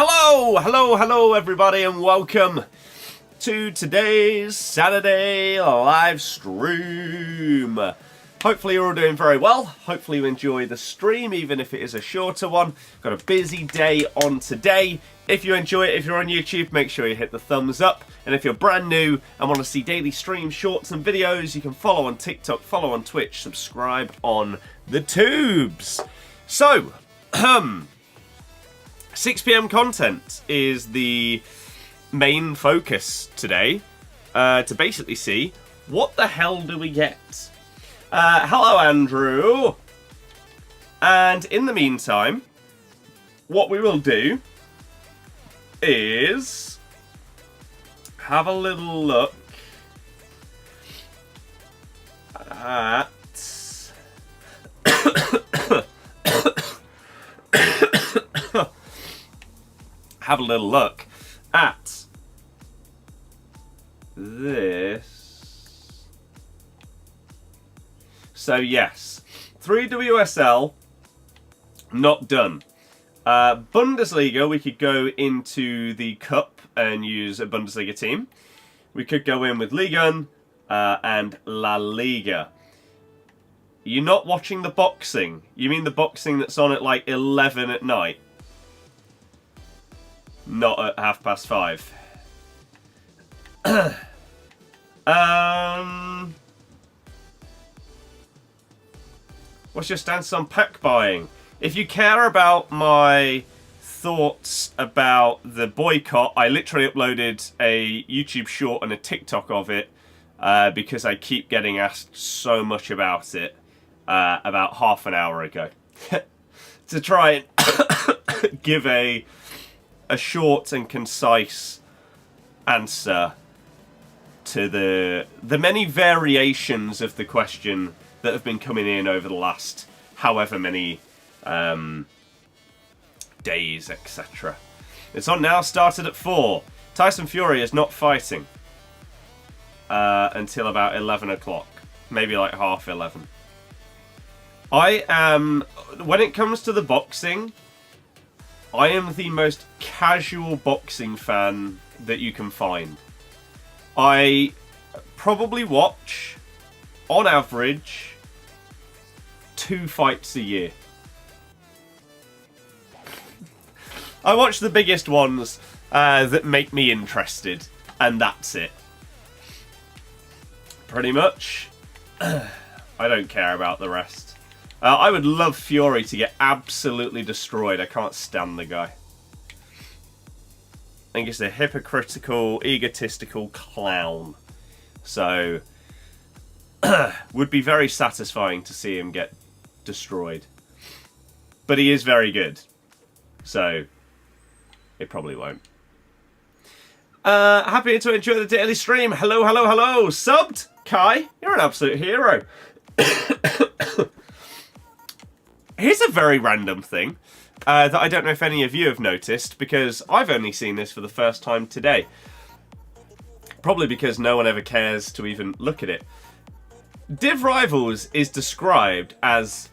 Hello everybody, and welcome to today's Saturday live stream. Hopefully you're all doing very well. Hopefully you enjoy the stream, even if it is a shorter one. Got a busy day on today. If you enjoy it, if you're on YouTube, make sure you hit the thumbs up. And if you're brand new and want to see daily streams, shorts and videos, you can follow on TikTok, follow on Twitch, subscribe on the tubes. So, 6 PM content is the main focus today, to basically see what the hell do we get. Hello Andrew, and in the meantime what we will do is have a little look at this. So yes, 3 UWCL, not done. Bundesliga, we could go into the Cup and use a Bundesliga team. We could go in with Liga and La Liga. You're not watching the boxing? You mean the boxing that's on at like 11 at night? Not at 5:30. What's your stance on pack buying? If you care about my thoughts about the boycott, I literally uploaded a YouTube short and a TikTok of it because I keep getting asked so much about it about half an hour ago. To try and give a short and concise answer to the many variations of the question that have been coming in over the last however many days, etc. It's on now, started at 4. Tyson Fury is not fighting until about 11 o'clock. Maybe like half 11. I am, when it comes to the boxing, I am the most casual boxing fan that you can find. I probably watch, on average, 2 fights a year. I watch the biggest ones that make me interested, and that's it. Pretty much. I don't care about the rest. I would love Fury to get absolutely destroyed. I can't stand the guy. I think he's a hypocritical, egotistical clown. So, would be very satisfying to see him get destroyed. But he is very good. So, it probably won't. Happy to enjoy the daily stream. Hello. Subbed, Kai. You're an absolute hero. Here's a very random thing that I don't know if any of you have noticed, because I've only seen this for the first time today. Probably because no one ever cares to even look at it. Div Rivals is described as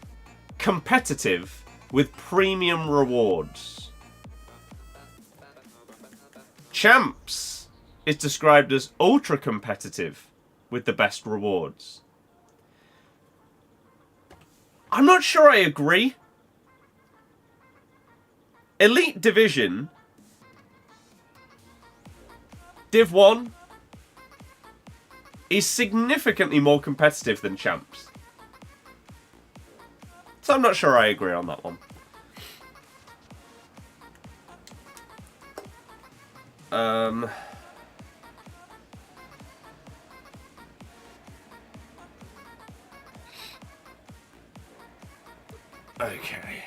competitive with premium rewards. Champs is described as ultra competitive with the best rewards. I'm not sure I agree. Elite Division, Div 1, is significantly more competitive than Champs. So I'm not sure I agree on that one. Okay.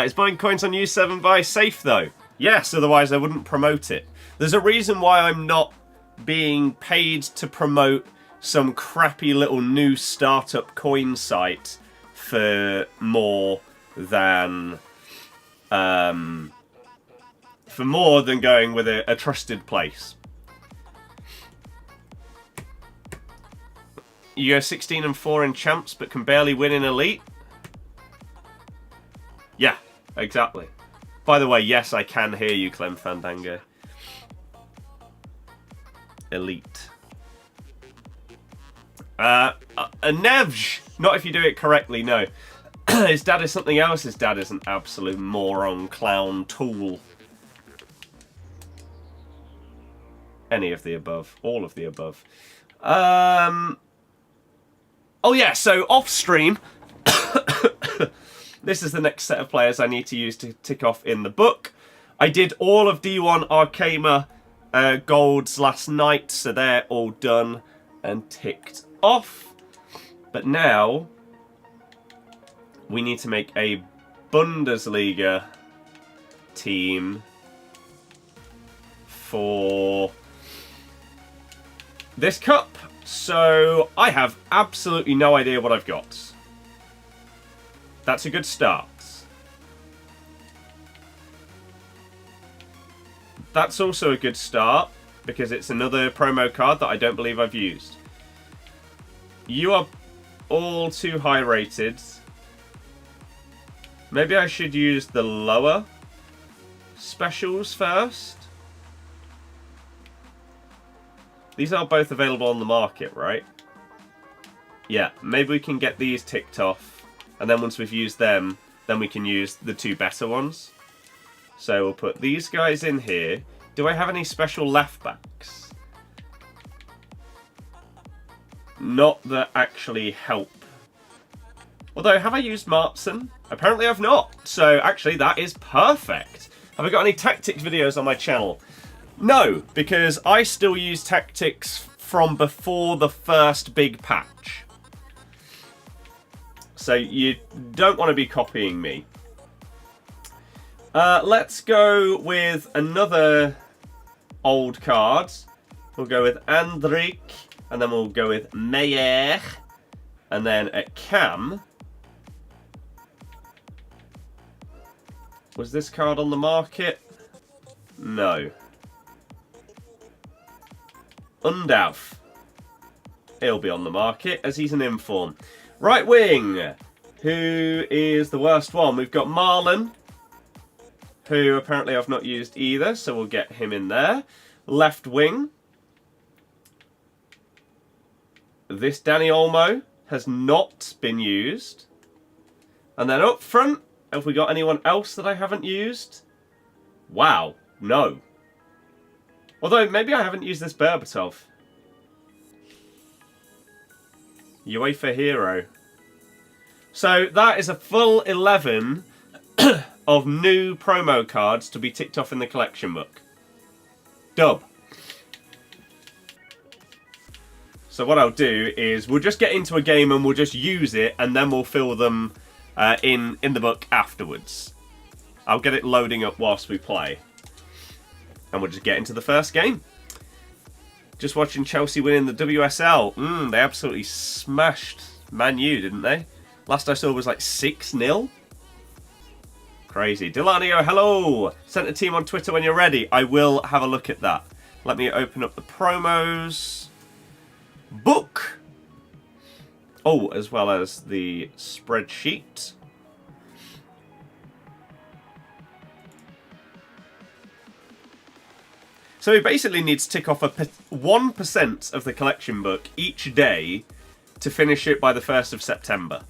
Is buying coins on U7 Buy safe though? Yes, otherwise I wouldn't promote it. There's a reason why I'm not being paid to promote some crappy little new startup coin site for more than going with a trusted place. You go 16-4 in Champs, but can barely win in Elite? Yeah, exactly. By the way, yes, I can hear you, Clem Fandango. Elite. A Nevj! Not if you do it correctly, no. His dad is something else. His dad is an absolute moron, clown, tool. Any of the above. All of the above. Oh yeah, so off stream, this is the next set of players I need to use to tick off in the book. I did all of D1 Arcama golds last night, so they're all done and ticked off. But now we need to make a Bundesliga team for this cup. So I have absolutely no idea what I've got. That's a good start. That's also a good start because it's another promo card that I don't believe I've used. You are all too high rated. Maybe I should use the lower specials first. These are both available on the market, right? Yeah, maybe we can get these ticked off. And then once we've used them, then we can use the two better ones. So we'll put these guys in here. Do I have any special left backs? Not that actually help. Although, have I used Martson? Apparently I've not. So actually that is perfect. Have I got any tactics videos on my channel? No, because I still use tactics from before the first big patch. So you don't want to be copying me. Let's go with another old card. We'll go with Andrik, and then we'll go with Meyer, and then at Cam. Was this card on the market? No. Undauf. He'll be on the market as he's an inform. Right wing. Who is the worst one? We've got Marlon, who apparently I've not used either, so we'll get him in there. Left wing. This Danny Olmo has not been used. And then up front, have we got anyone else that I haven't used? Wow, no. Although, maybe I haven't used this Berbatov. UEFA Hero. So, that is a full 11 of new promo cards to be ticked off in the collection book. Dub. So what I'll do is, we'll just get into a game and we'll just use it, and then we'll fill them in the book afterwards. I'll get it loading up whilst we play. And we'll just get into the first game. Just watching Chelsea winning the WSL. They absolutely smashed Man U, didn't they? Last I saw was like 6-0. Crazy. Delanio, hello! Send a team on Twitter when you're ready. I will have a look at that. Let me open up the promos. Book! Oh, as well as the spreadsheet. So he basically needs to tick off 1% of the collection book each day to finish it by the 1st of September.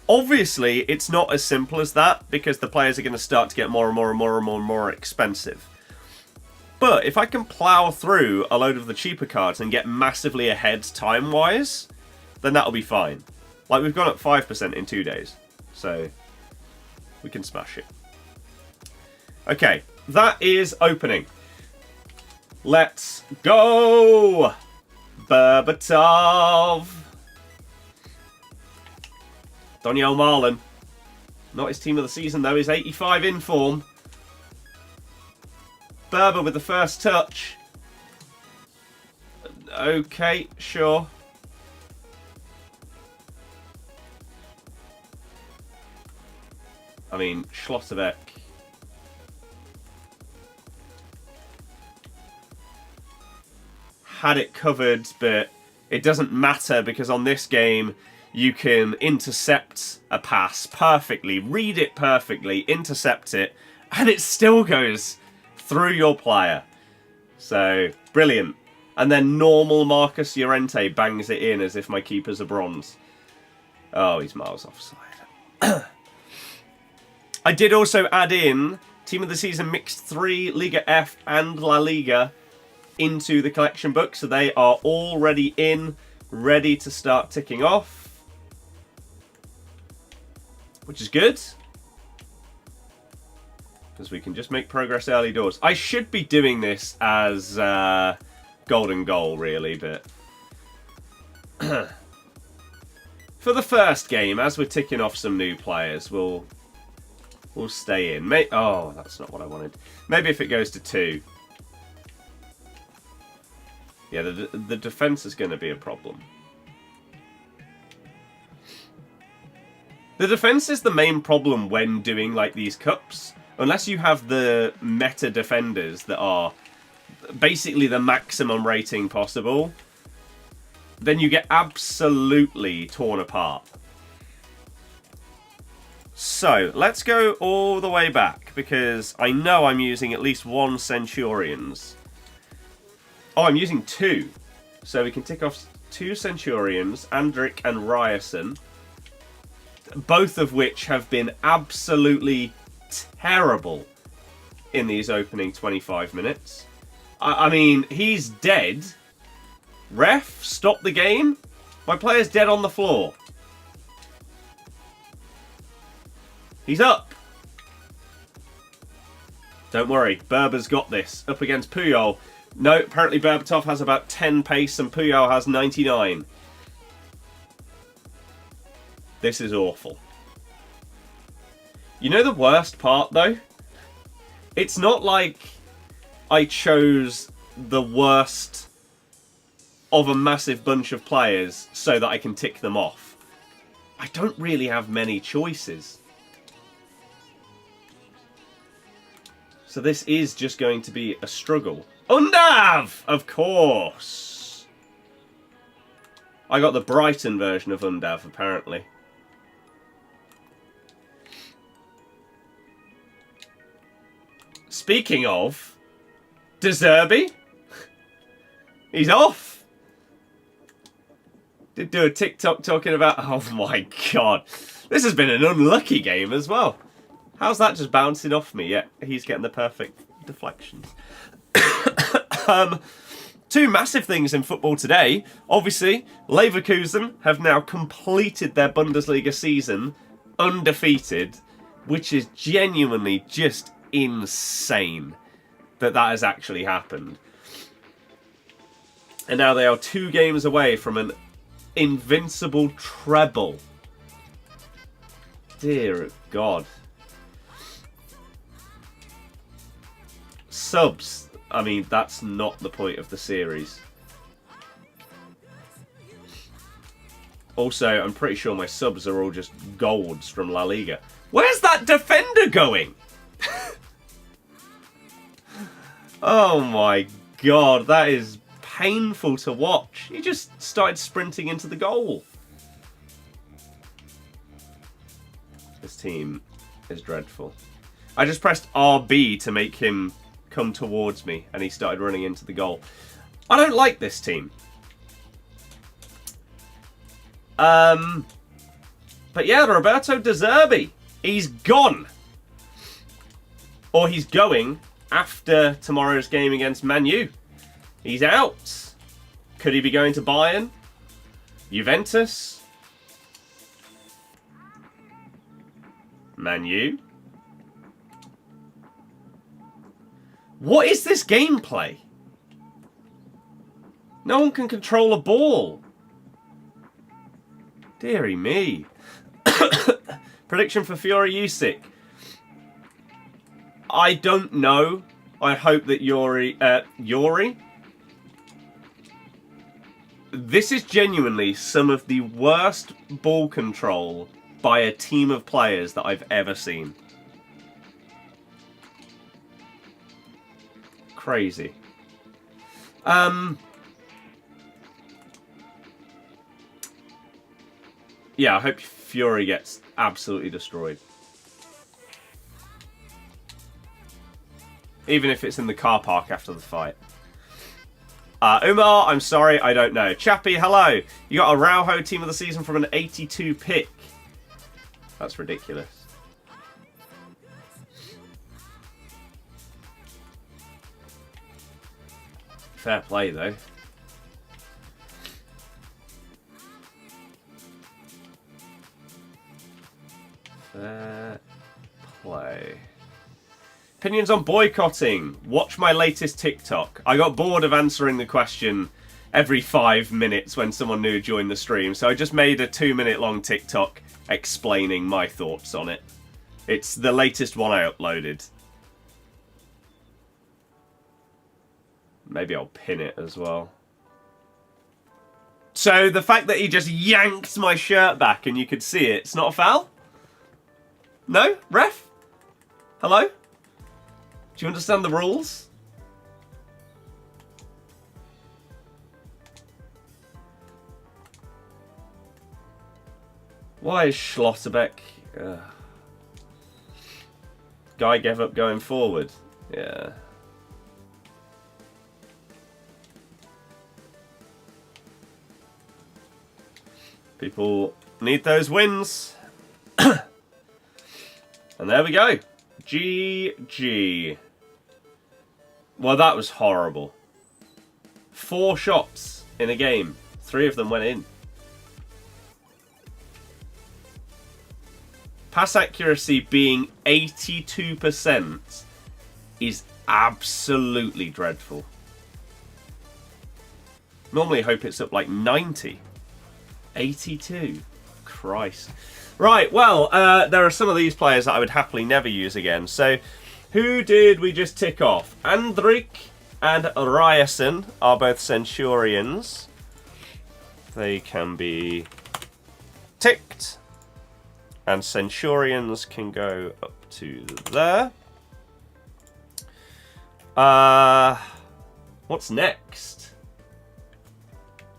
Obviously, it's not as simple as that because the players are going to start to get more and more expensive. But if I can plow through a load of the cheaper cards and get massively ahead time-wise, then that'll be fine. Like, we've gone up 5% in 2 days. So, we can smash it. Okay, that is opening. Let's go! Berbatov. Daniel Marlon. Not his team of the season, though. He's 85 in form. Berber with the first touch. Okay, sure. I mean, Schlotterbeck. Had it covered, but it doesn't matter because on this game you can intercept a pass perfectly, read it perfectly, intercept it, And it still goes through your player. So, brilliant. And then normal Marcus Llorente bangs it in as if my keeper's a bronze. Oh, he's miles offside. I did also add in Team of the Season Mixed 3, Liga F and La Liga into the collection book. So they are already in, ready to start ticking off. Which is good. Because we can just make progress early doors. I should be doing this as golden goal, really, but... For the first game, as we're ticking off some new players, we'll stay in. Oh, that's not what I wanted. Maybe if it goes to 2. Yeah, the defense is going to be a problem. The defense is the main problem when doing like these cups. Unless you have the meta defenders that are basically the maximum rating possible, then you get absolutely torn apart. So, let's go all the way back, because I know I'm using at least 1 Centurions. Oh, I'm using 2. So we can tick off 2 Centurions, Andrick and Ryerson, both of which have been absolutely terrible in these opening 25 minutes. I mean, he's dead. Ref, stop the game. My player's dead on the floor. He's up. Don't worry, Berber's got this. Up against Puyol. No, apparently Berbatov has about 10 pace and Puyol has 99. This is awful. You know the worst part, though? It's not like I chose the worst of a massive bunch of players so that I can tick them off. I don't really have many choices. So this is just going to be a struggle. Undav! Of course! I got the Brighton version of Undav, apparently. Speaking of, De Zerbi, he's off. Did do a TikTok talking about, oh my god, this has been an unlucky game as well. How's that just bouncing off me? Yeah, he's getting the perfect deflections. 2 massive things in football today. Obviously, Leverkusen have now completed their Bundesliga season undefeated, which is genuinely just insane that has actually happened. And now they are 2 games away from an invincible treble. Dear God. Subs. I mean, that's not the point of the series. Also, I'm pretty sure my subs are all just golds from La Liga. Where's that defender going? Oh my god, that is painful to watch. He just started sprinting into the goal. This team is dreadful. I just pressed RB to make him come towards me and he started running into the goal. I don't like this team. But yeah, Roberto De Zerbi, he's gone. Or he's going after tomorrow's game against Man U. He's out. Could he be going to Bayern? Juventus? Man U? What is this gameplay? No one can control a ball. Deary me. Prediction for Fiore Usyk. I don't know. I hope that Yuri... This is genuinely some of the worst ball control by a team of players that I've ever seen. Crazy. Yeah, I hope Fury gets absolutely destroyed. Even if it's in the car park after the fight. Umar, I'm sorry, I don't know. Chappie, hello. You got a Rauho team of the season from an 82 pick. That's ridiculous. Fair play, though. Fair play. Opinions on boycotting. Watch my latest TikTok. I got bored of answering the question every 5 minutes when someone new joined the stream, so I just made a 2-minute long TikTok explaining my thoughts on it. It's the latest one I uploaded. Maybe I'll pin it as well. So the fact that he just yanked my shirt back and you could see it, it's not a foul? No? Ref? Hello? Do you understand the rules? Why is Schlotterbeck... Guy gave up going forward. Yeah. People need those wins. And there we go. GG. Well, that was horrible. 4 shots in a game. 3 of them went in. Pass accuracy being 82% is absolutely dreadful. Normally I hope it's up like 90. 82. Christ. Right, well, there are some of these players that I would happily never use again. So, who did we just tick off? Andrik and Ryerson are both Centurions. They can be ticked. And Centurions can go up to there. What's next?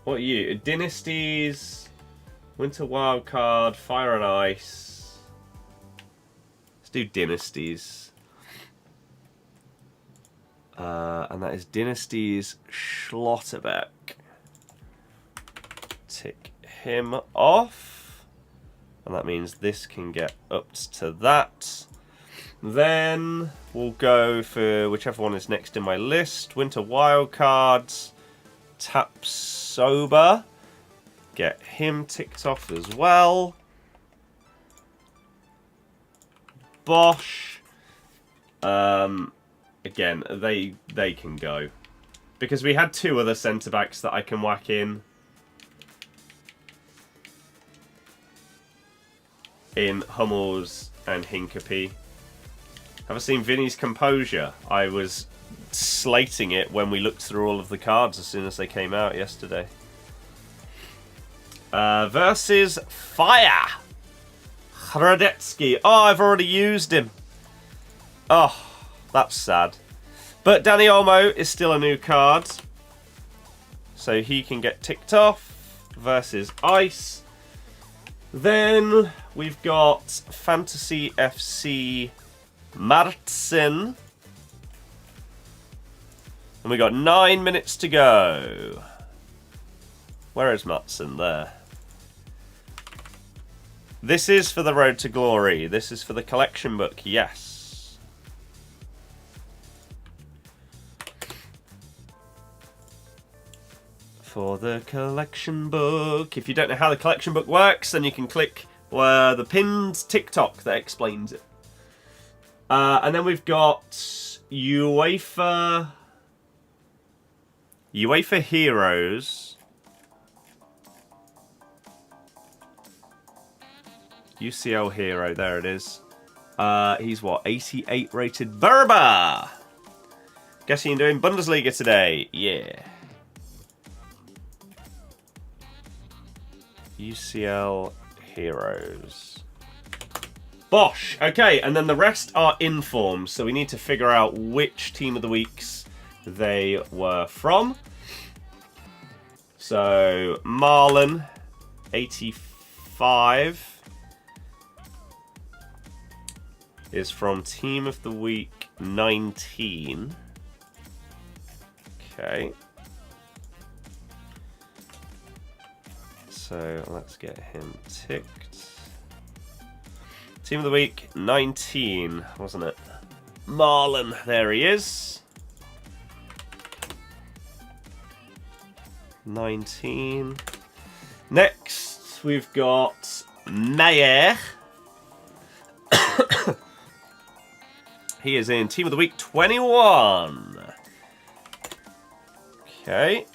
What are you? Dynasties... Winter Wildcard, Fire and Ice. Let's do Dynasties. And that is Dynasties Schlotterbeck. Tick him off. And that means this can get up to that. Then we'll go for whichever one is next in my list. Winter Wildcards. Tap Sober. Get him ticked off as well. Bosch. Again, they can go. Because we had 2 other centre-backs that I can whack in. In Hummels and Hincapie. Have I seen Vinny's composure? I was slating it when we looked through all of the cards as soon as they came out yesterday. Versus Fire. Hradetsky. Oh, I've already used him. Oh, that's sad. But Danny Olmo is still a new card. So he can get ticked off. Versus Ice. Then we've got Fantasy FC Martsen. And we got 9 minutes to go. Where is Matson? There. This is for the Road to Glory. This is for the collection book. Yes. For the collection book. If you don't know how the collection book works, then you can click the pinned TikTok that explains it. And then we've got UEFA Heroes. UCL hero, there it is. He's what, 88 rated Berber. Guessing you're doing Bundesliga today. Yeah. UCL heroes. Bosh. Okay, and then the rest are informs, so we need to figure out which team of the weeks they were from. So, Marlon, 85. is from Team of the Week 19. Okay. So let's get him ticked. Team of the Week 19, wasn't it? Marlon, there he is. 19. Next, we've got Mayer. He is in Team of the Week 21. Okay.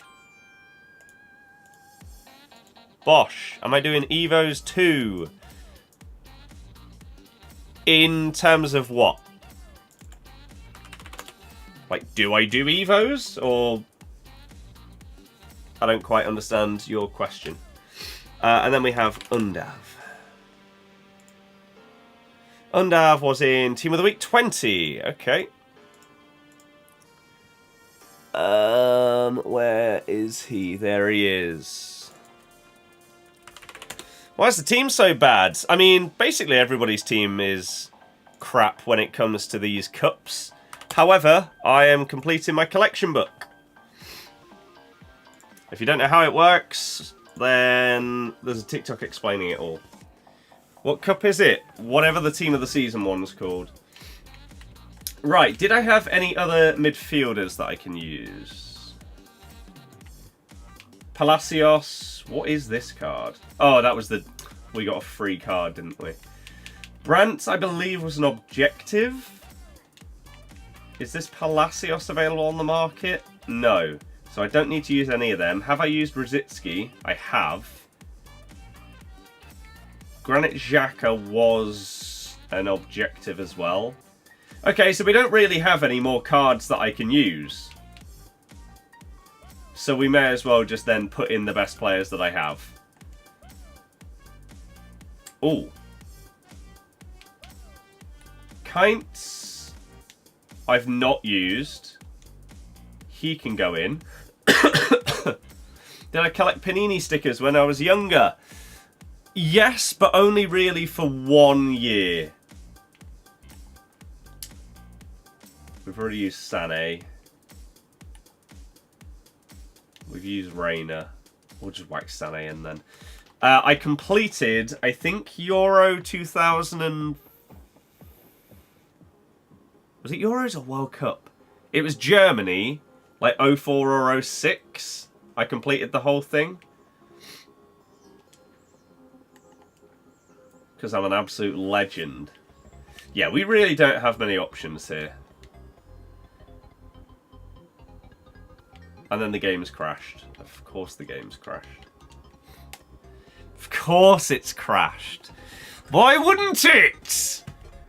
Bosch. Am I doing Evos 2? In terms of what? Like, do I do Evos? Or... I don't quite understand your question. And then we have Undav. Undav was in Team of the Week 20. Okay. Where is he? There he is. Why is the team so bad? I mean, basically everybody's team is crap when it comes to these cups. However, I am completing my collection book. If you don't know how it works, then there's a TikTok explaining it all. What cup is it? Whatever the team of the season one's called. Right, did I have any other midfielders that I can use? Palacios. What is this card? Oh, that was the... We got a free card, didn't we? Brandt, I believe, was an objective. Is this Palacios available on the market? No. So I don't need to use any of them. Have I used Rosicki? I have. Granit Xhaka was an objective as well. Okay, so we don't really have any more cards that I can use. So we may as well just then put in the best players that I have. Ooh. Kainz, I've not used. He can go in. Did I collect Panini stickers when I was younger? Yes, but only really for 1 year. We've already used Sané. We've used Reina. We'll just whack Sané in then. I completed, I think, Euro 2000 and... Was it Euros or World Cup? It was Germany, like 04 or 06. I completed the whole thing. Because I'm an absolute legend. Yeah, we really don't have many options here. And then the game's crashed. Of course the game's crashed. Of course it's crashed. Why wouldn't it?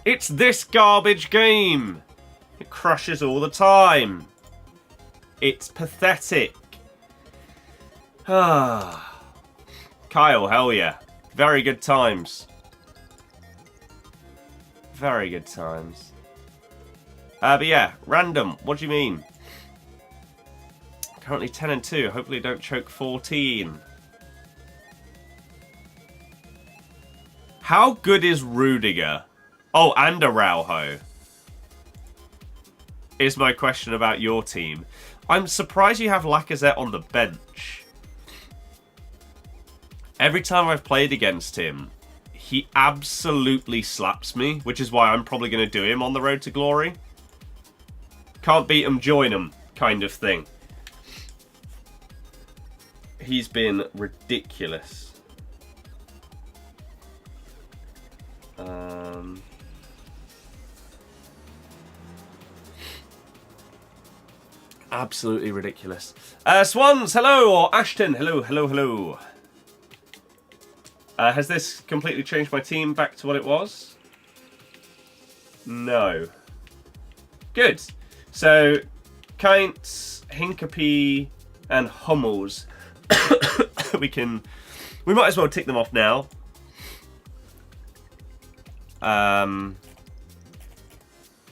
It's this garbage game. It crashes all the time. It's pathetic. Ah, Kyle, hell yeah. Very good times. Very good times. But yeah, random. What do you mean? Currently 10 and 2. Hopefully don't choke 14. How good is Rudiger? Oh, and Araujo. Is my question about your team. I'm surprised you have Lacazette on the bench. Every time I've played against him, he absolutely slaps me, which is why I'm probably going to do him on the road to glory. Can't beat him, join him, kind of thing. He's been ridiculous. Absolutely ridiculous. Swans, hello, or Ashton, hello, hello, hello. Has this completely changed my team back to what it was? No. Good. So, Kainz, Hincapie, and Hummels. We might as well tick them off now.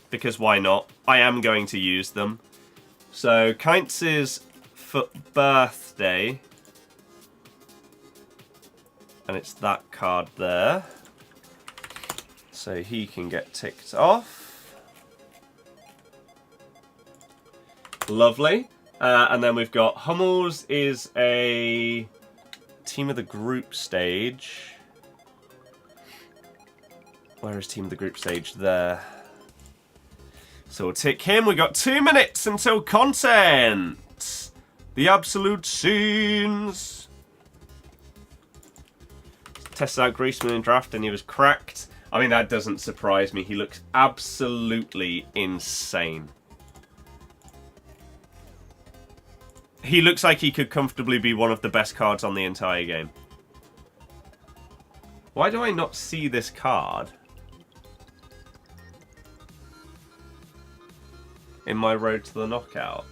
Because why not? I am going to use them. So, Kainz's for birthday. And it's that card there. So he can get ticked off. Lovely. And then we've got Hummels is a team of the group stage. Where is team of the group stage? There. So we'll tick him. We've got 2 minutes until content. The absolute scenes. Tested out Griezmann in draft and he was cracked. I mean, that doesn't surprise me. He looks absolutely insane. He looks like he could comfortably be one of the best cards on the entire game. Why do I not see this card in my road to the knockout?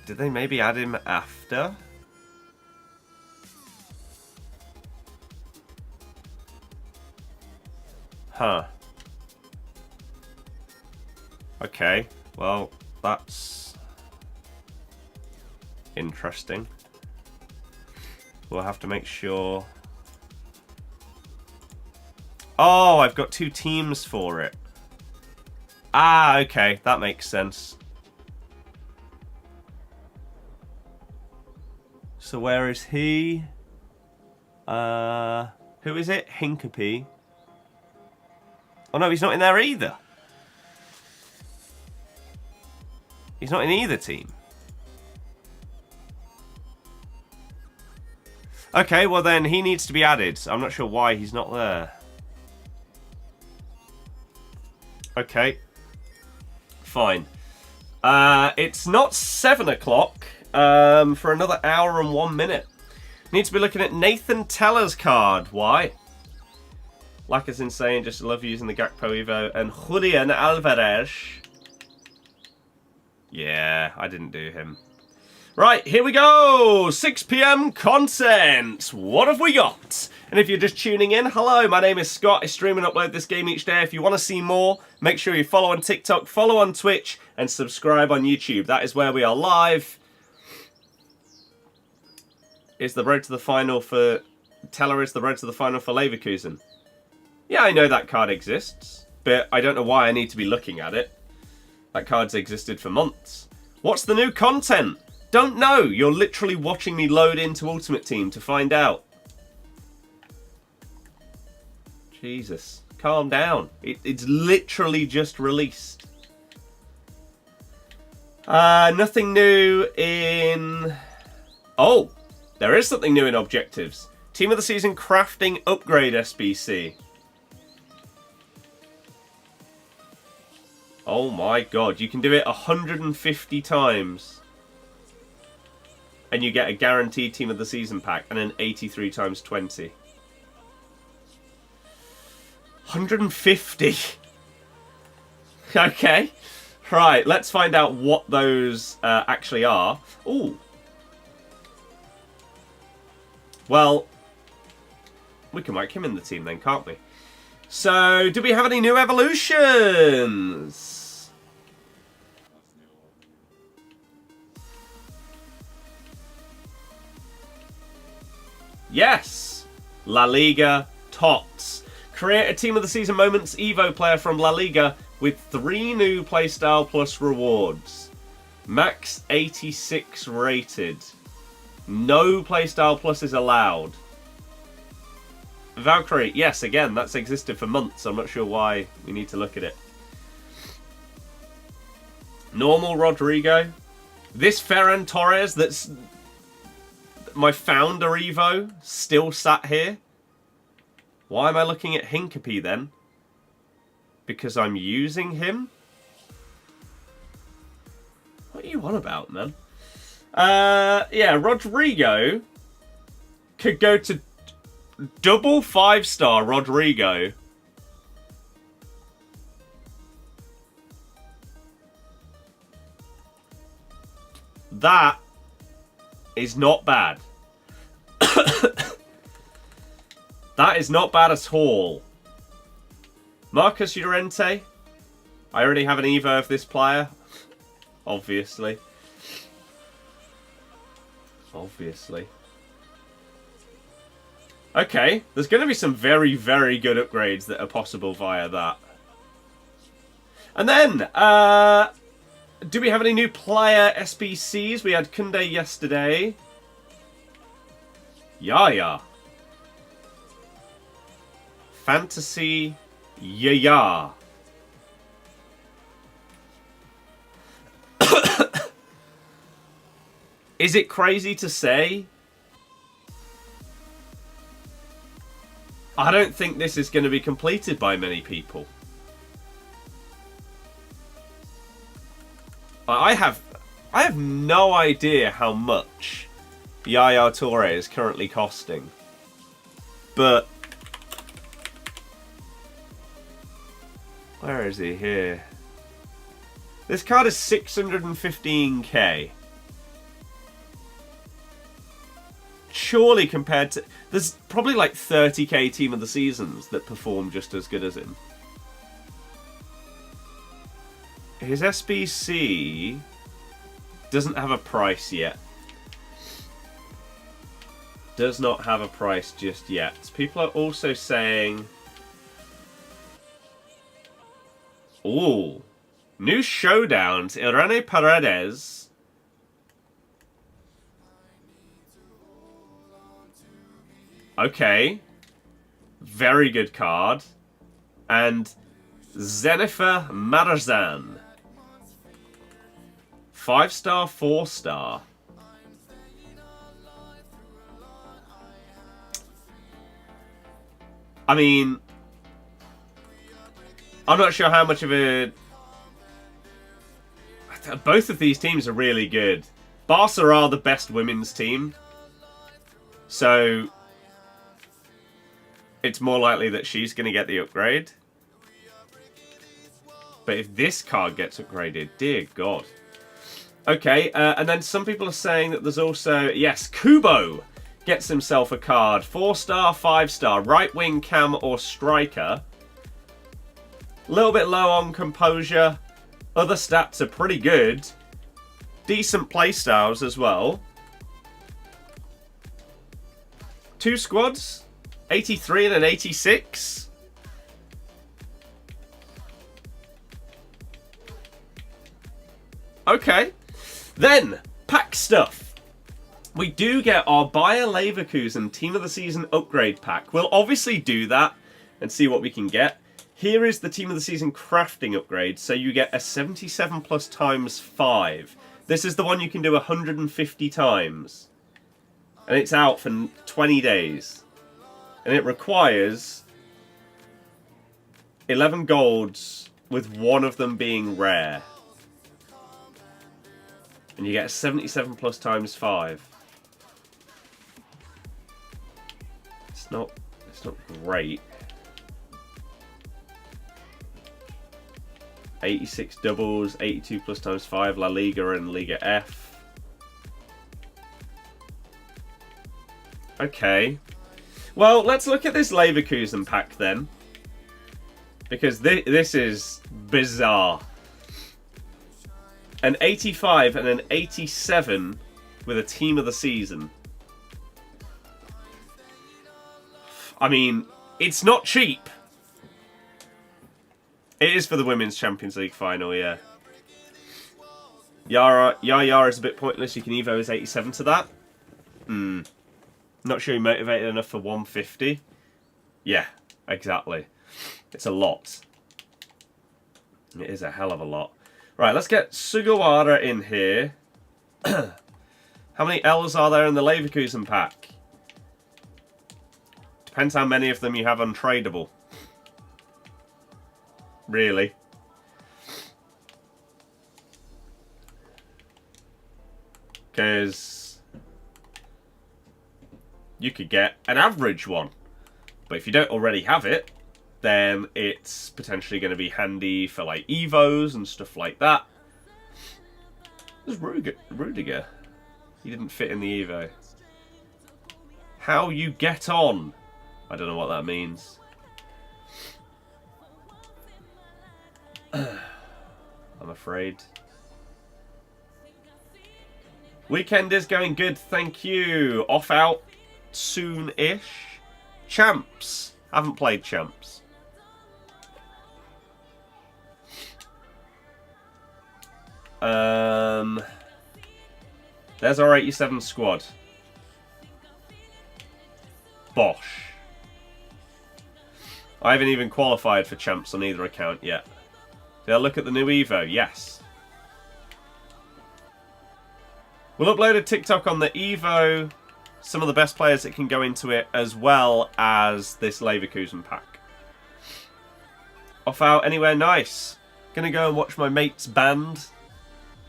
Did they maybe add him after? Huh. Okay, well, that's interesting. We'll have to make sure. Oh, I've got 2 teams for it. Ah, okay, that makes sense. So where is he? Who is it? Hincapie. Oh no, he's not in there either. He's not in either team. Okay, well then he needs to be added. I'm not sure why he's not there. Okay. Fine. It's not 7 o'clock for another hour and 1 minute. Need to be looking at Nathan Teller's card. Why? Lack is insane. Just love using the Gakpo Evo. And Julian Alvarez. Yeah, I didn't do him. Right, here we go. 6 PM content. What have we got? And if you're just tuning in, hello, my name is Scott. I stream and upload this game each day. If you want to see more, make sure you follow on TikTok, follow on Twitch, and subscribe on YouTube. That is where we are live. Is the road to the final for... Teller is the road to the final for Leverkusen. Yeah, I know that card exists, but I don't know why I need to be looking at it. That card's existed for months. What's the new content? Don't know. You're literally watching me load into Ultimate Team to find out. Jesus. Calm down. It's literally just released. Nothing new in... Oh, there is something new in objectives. Team of the Season Crafting Upgrade SBC. Oh my god, you can do it 150 times. And you get a guaranteed Team of the Season pack and an 83 times 20. 150. Okay. Right, let's find out what those actually are. Ooh. Well, we can whack him in the team then, can't we? So, do we have any new evolutions? Yes! La Liga Tots. Create a Team of the Season Moments Evo player from La Liga with 3 new playstyle plus rewards. Max 86 rated. No playstyle plus is allowed. Valkyrie, yes, again, that's existed for months. I'm not sure why we need to look at it. Normal Rodrygo. This Ferran Torres that's my founder Evo still sat here. Why am I looking at Hincapie then? Because I'm using him? What are you on about, man? Yeah, Rodrygo could go to double 5-star Rodrygo. That is not bad. That is not bad at all. Marcus Llorente. I already have an Evo of this player. Obviously. Obviously. Okay, there's going to be some very, very good upgrades that are possible via that. And then, do we have any new player SBCs? We had Kunde yesterday. Yaya. Fantasy Yaya. Is it crazy to say? I don't think this is going to be completed by many people. I have no idea how much Yaya Toure is currently costing. But where is he here? This card is 615k. Surely compared to... There's probably like 30k team of the seasons that perform just as good as him. His SBC doesn't have a price yet. Does not have a price just yet. People are also saying... Ooh. New showdowns. Irene Paredes. Okay. Very good card. And Zenifer Marazan. 5-star, 4-star. I mean, I'm not sure how much of a... Both of these teams are really good. Barca are the best women's team. So it's more likely that she's going to get the upgrade. But if this card gets upgraded, dear God. Okay, and then some people are saying that there's also... Yes, Kubo gets himself a card. 4-star, 5-star, right wing, cam or striker. A little bit low on composure. Other stats are pretty good. Decent playstyles as well. 2 squads. 83 and an 86. Okay. Then, pack stuff. We do get our Bayer Leverkusen Team of the Season upgrade pack. We'll obviously do that and see what we can get. Here is the Team of the Season crafting upgrade. So you get a 77 plus times 5. This is the one you can do 150 times. And it's out for 20 days. And it requires 11 golds with one of them being rare. And you get a 77 plus times 5. It's not great. 86 doubles, 82 plus times 5, La Liga and Liga F. Okay. Well, let's look at this Leverkusen pack then. Because this is bizarre. An 85 and an 87 with a Team of the Season. I mean, it's not cheap. It is for the Women's Champions League final, yeah. Yaya is a bit pointless. You can evo his 87 to that. Not sure you're motivated enough for 150. Yeah, exactly. It's a lot. It is a hell of a lot. Right, let's get Sugawara in here. How many L's are there in the Leverkusen pack? Depends how many of them you have untradeable. Really. Because you could get an average one. But if you don't already have it, then it's potentially going to be handy for like Evos and stuff like that. There's Rudiger. He didn't fit in the Evo. How you get on? I don't know what that means. I'm afraid. Weekend is going good, thank you. Off out soon-ish. Champs. Haven't played Champs. There's our 87 squad. Bosh. I haven't even qualified for Champs on either account yet. Did I look at the new Evo? Yes. We'll upload a TikTok on the Evo, some of the best players that can go into it, as well as this Leverkusen pack. Off out anywhere nice. Gonna go and watch my mate's band,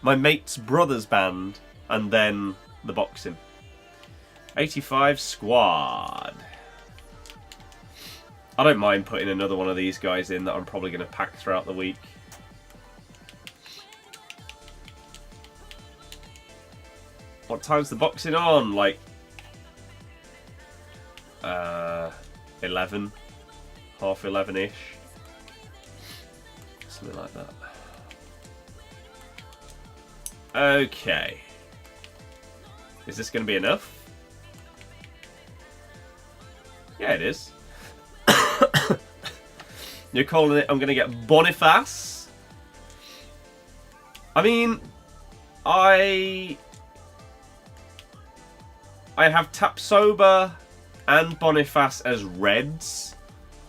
my mate's brother's band, and then the boxing. 85 squad. I don't mind putting another one of these guys in that I'm probably going to pack throughout the week. What time's the boxing on? Like 11, half 11-ish, something like that. Okay, is this going to be enough? Yeah, it is. You're calling it I'm going to get Boniface? I mean, I have Tapsoba and Boniface as reds,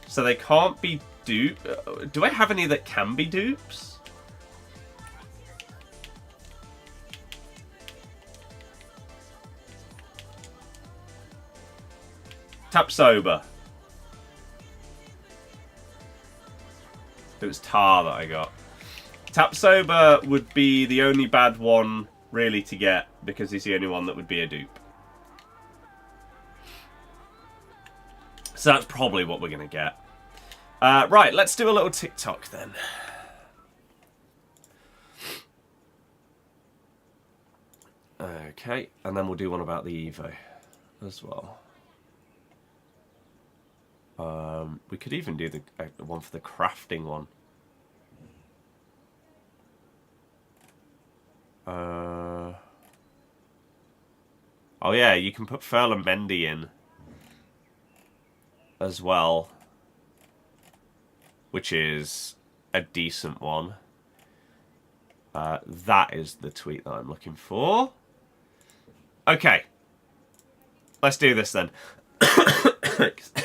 so they can't be duped. Do I have any that can be dupes? Tapsoba. It was Tar that I got. Tapsoba would be the only bad one really to get, because he's the only one that would be a dupe. So that's probably what we're going to get. Right, let's do a little TikTok then. Okay, and then we'll do one about the Evo as well. We could even do the one for the crafting one. Oh yeah, you can put Ferland Mendy in as well, which is a decent one. That is the tweet that I'm looking for. Okay, let's do this then.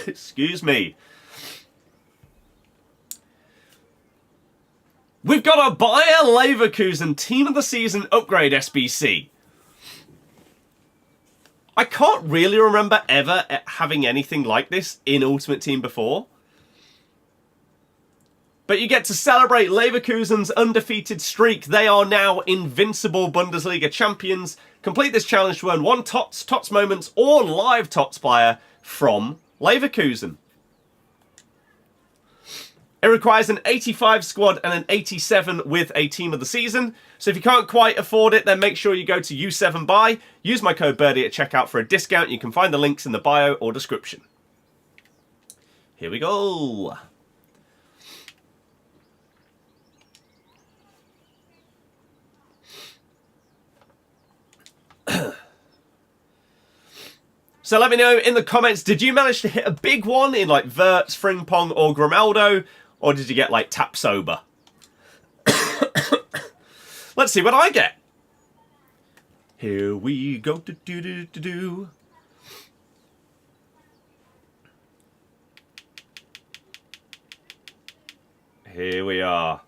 Excuse me. We've got a Bayer Leverkusen Team of the Season upgrade SBC. I can't really remember ever having anything like this in Ultimate Team before. But you get to celebrate Leverkusen's undefeated streak. They are now invincible Bundesliga champions. Complete this challenge to earn one TOTS Moments or live TOTS player from Leverkusen. It requires an 85 squad and an 87 with a Team of the Season. So if you can't quite afford it, then make sure you go to U7 Buy. Use my code Birdie at checkout for a discount. You can find the links in the bio or description. Here we go. So let me know in the comments, did you manage to hit a big one in like Wirtz, Frimpong or Grimaldo? Or did you get like Tapsoba? Let's see what I get. Here we go. Here we are.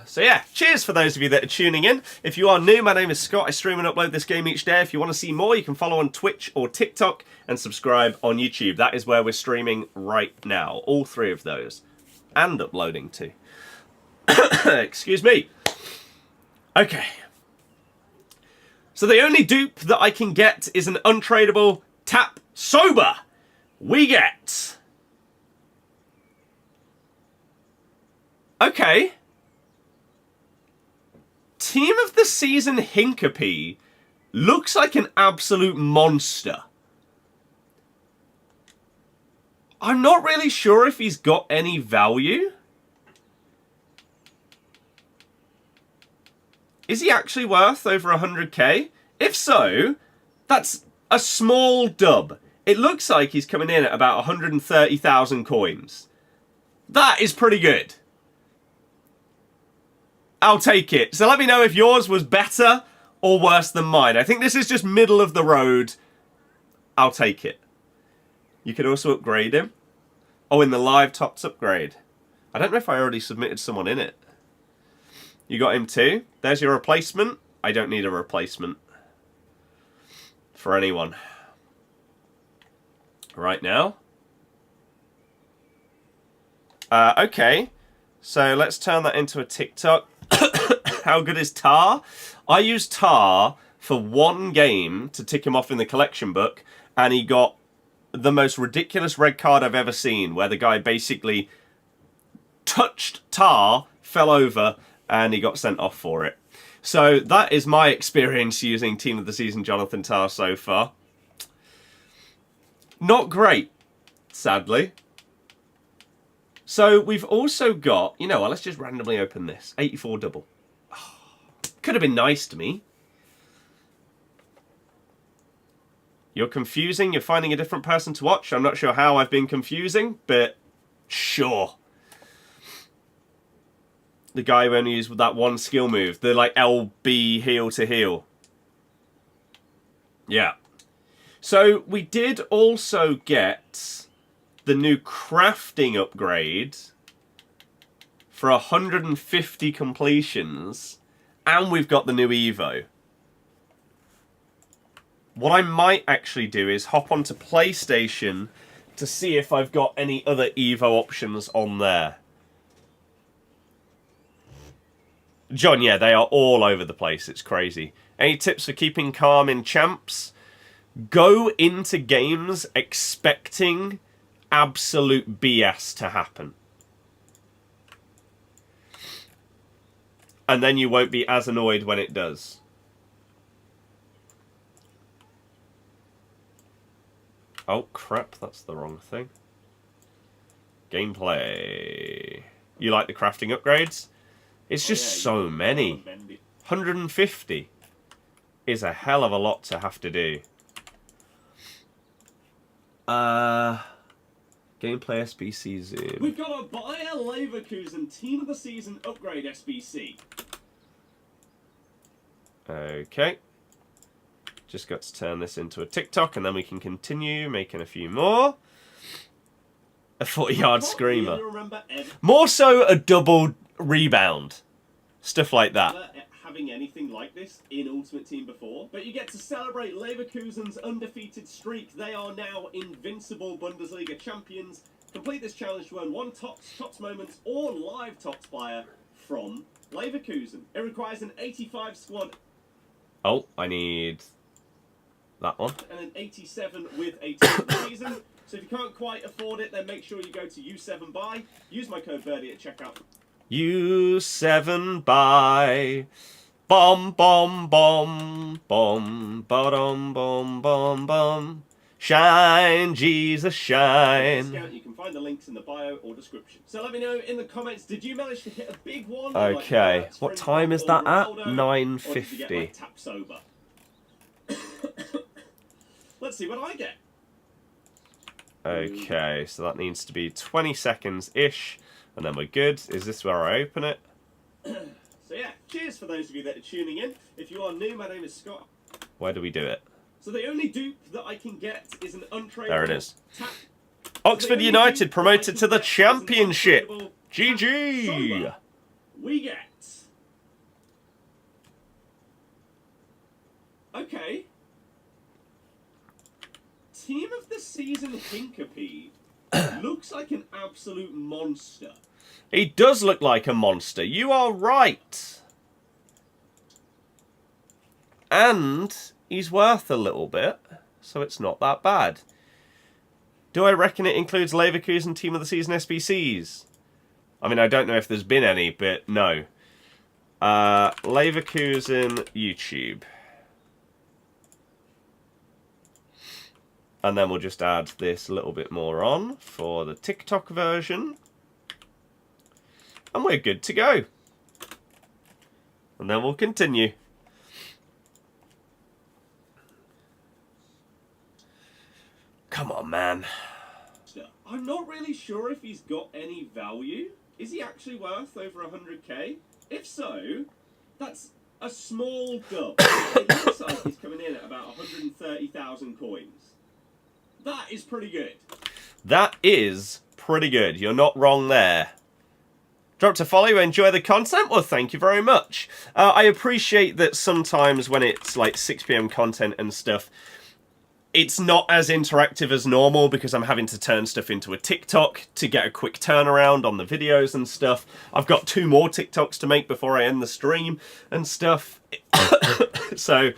So yeah, cheers for those of you that are tuning in. If you are new, my name is Scott. I stream and upload this game each day. If you want to see more, you can follow on Twitch or TikTok and subscribe on YouTube. That is where we're streaming right now. All three of those. And uploading too. Excuse me. Okay. So the only dupe that I can get is an untradeable Tapsoba. We get... Okay. Team of the Season Hincapie looks like an absolute monster. I'm not really sure if he's got any value. Is he actually worth over 100k? If so, that's a small dub. It looks like he's coming in at about 130,000 coins. That is pretty good. I'll take it. So let me know if yours was better or worse than mine. I think this is just middle of the road. I'll take it. You could also upgrade him. Oh, in the live tops upgrade. I don't know if I already submitted someone in it. You got him too? There's your replacement. I don't need a replacement for anyone right now. Okay, so let's turn that into a TikTok. How good is Tar? I used Tar for one game to tick him off in the collection book, and he got the most ridiculous red card I've ever seen, where the guy basically touched Tar, fell over, and he got sent off for it. So that is my experience using Team of the Season Jonathan Tah so far. Not great, sadly. So we've also got, you know what, let's just randomly open this. 84 double. Oh, could have been nice to me. You're confusing, you're finding a different person to watch. I'm not sure how I've been confusing, but sure. The guy who only used that one skill move. The like LB heel to heel. Yeah. So we did also get the new crafting upgrade for 150 completions. And we've got the new Evo. What I might actually do is hop onto PlayStation to see if I've got any other Evo options on there. John, yeah, they are all over the place. It's crazy. Any tips for keeping calm in champs? Go into games expecting absolute BS to happen. And then you won't be as annoyed when it does. Oh, crap, that's the wrong thing. Gameplay. You like the crafting upgrades? It's just so many. 150 is a hell of a lot to have to do. Gameplay SBC zoom. We've got a Bayer Leverkusen Team of the Season upgrade SBC. Okay. Just got to turn this into a TikTok and then we can continue making a few more. A 40-yard screamer. More so a double rebound. Stuff like that. Having anything like this in Ultimate Team before, but you get to celebrate Leverkusen's undefeated streak. They are now invincible Bundesliga champions. Complete this challenge to earn one Tots Moments or live Tots buyer from Leverkusen. It requires an 85 squad. Oh, I need that one. And an 87 with a Team of the Season. So if you can't quite afford it, then make sure you go to U7 Buy. Use my code Birdie at checkout. U7 Buy. Bom, bom, bom, bom, ba-dum, bom, bom, bom. Shine, Jesus, shine. You can find the links in the bio or description. So let me know in the comments, did you manage to hit a big one? Okay, like what time is that at? 9:50. Taps over? Let's see what I get. Okay, so that needs to be 20 seconds-ish, and then we're good. Is this where I open it? So yeah, cheers for those of you that are tuning in. If you are new, my name is Scott. Where do we do it? So the only dupe that I can get is an untradeable. There it is. Tap. Oxford United promoted to the Championship. GG! We get... Okay. Team of the Season Hinkapede looks like an absolute monster. He does look like a monster. You are right. And he's worth a little bit, so it's not that bad. Do I reckon it includes Leverkusen Team of the Season SBCs? I mean, I don't know if there's been any, but no. Leverkusen YouTube. And then we'll just add this little bit more on for the TikTok version. And we're good to go. And then we'll continue. Come on, man. I'm not really sure if he's got any value. Is he actually worth over 100k? If so, that's a small dub. It looks like he's coming in at about 130,000 coins. That is pretty good. That is pretty good. You're not wrong there. Drop to follow, enjoy the content? Well, thank you very much. I appreciate that sometimes when it's like 6 PM content and stuff, it's not as interactive as normal because I'm having to turn stuff into a TikTok to get a quick turnaround on the videos and stuff. I've got 2 more TikToks to make before I end the stream and stuff. So,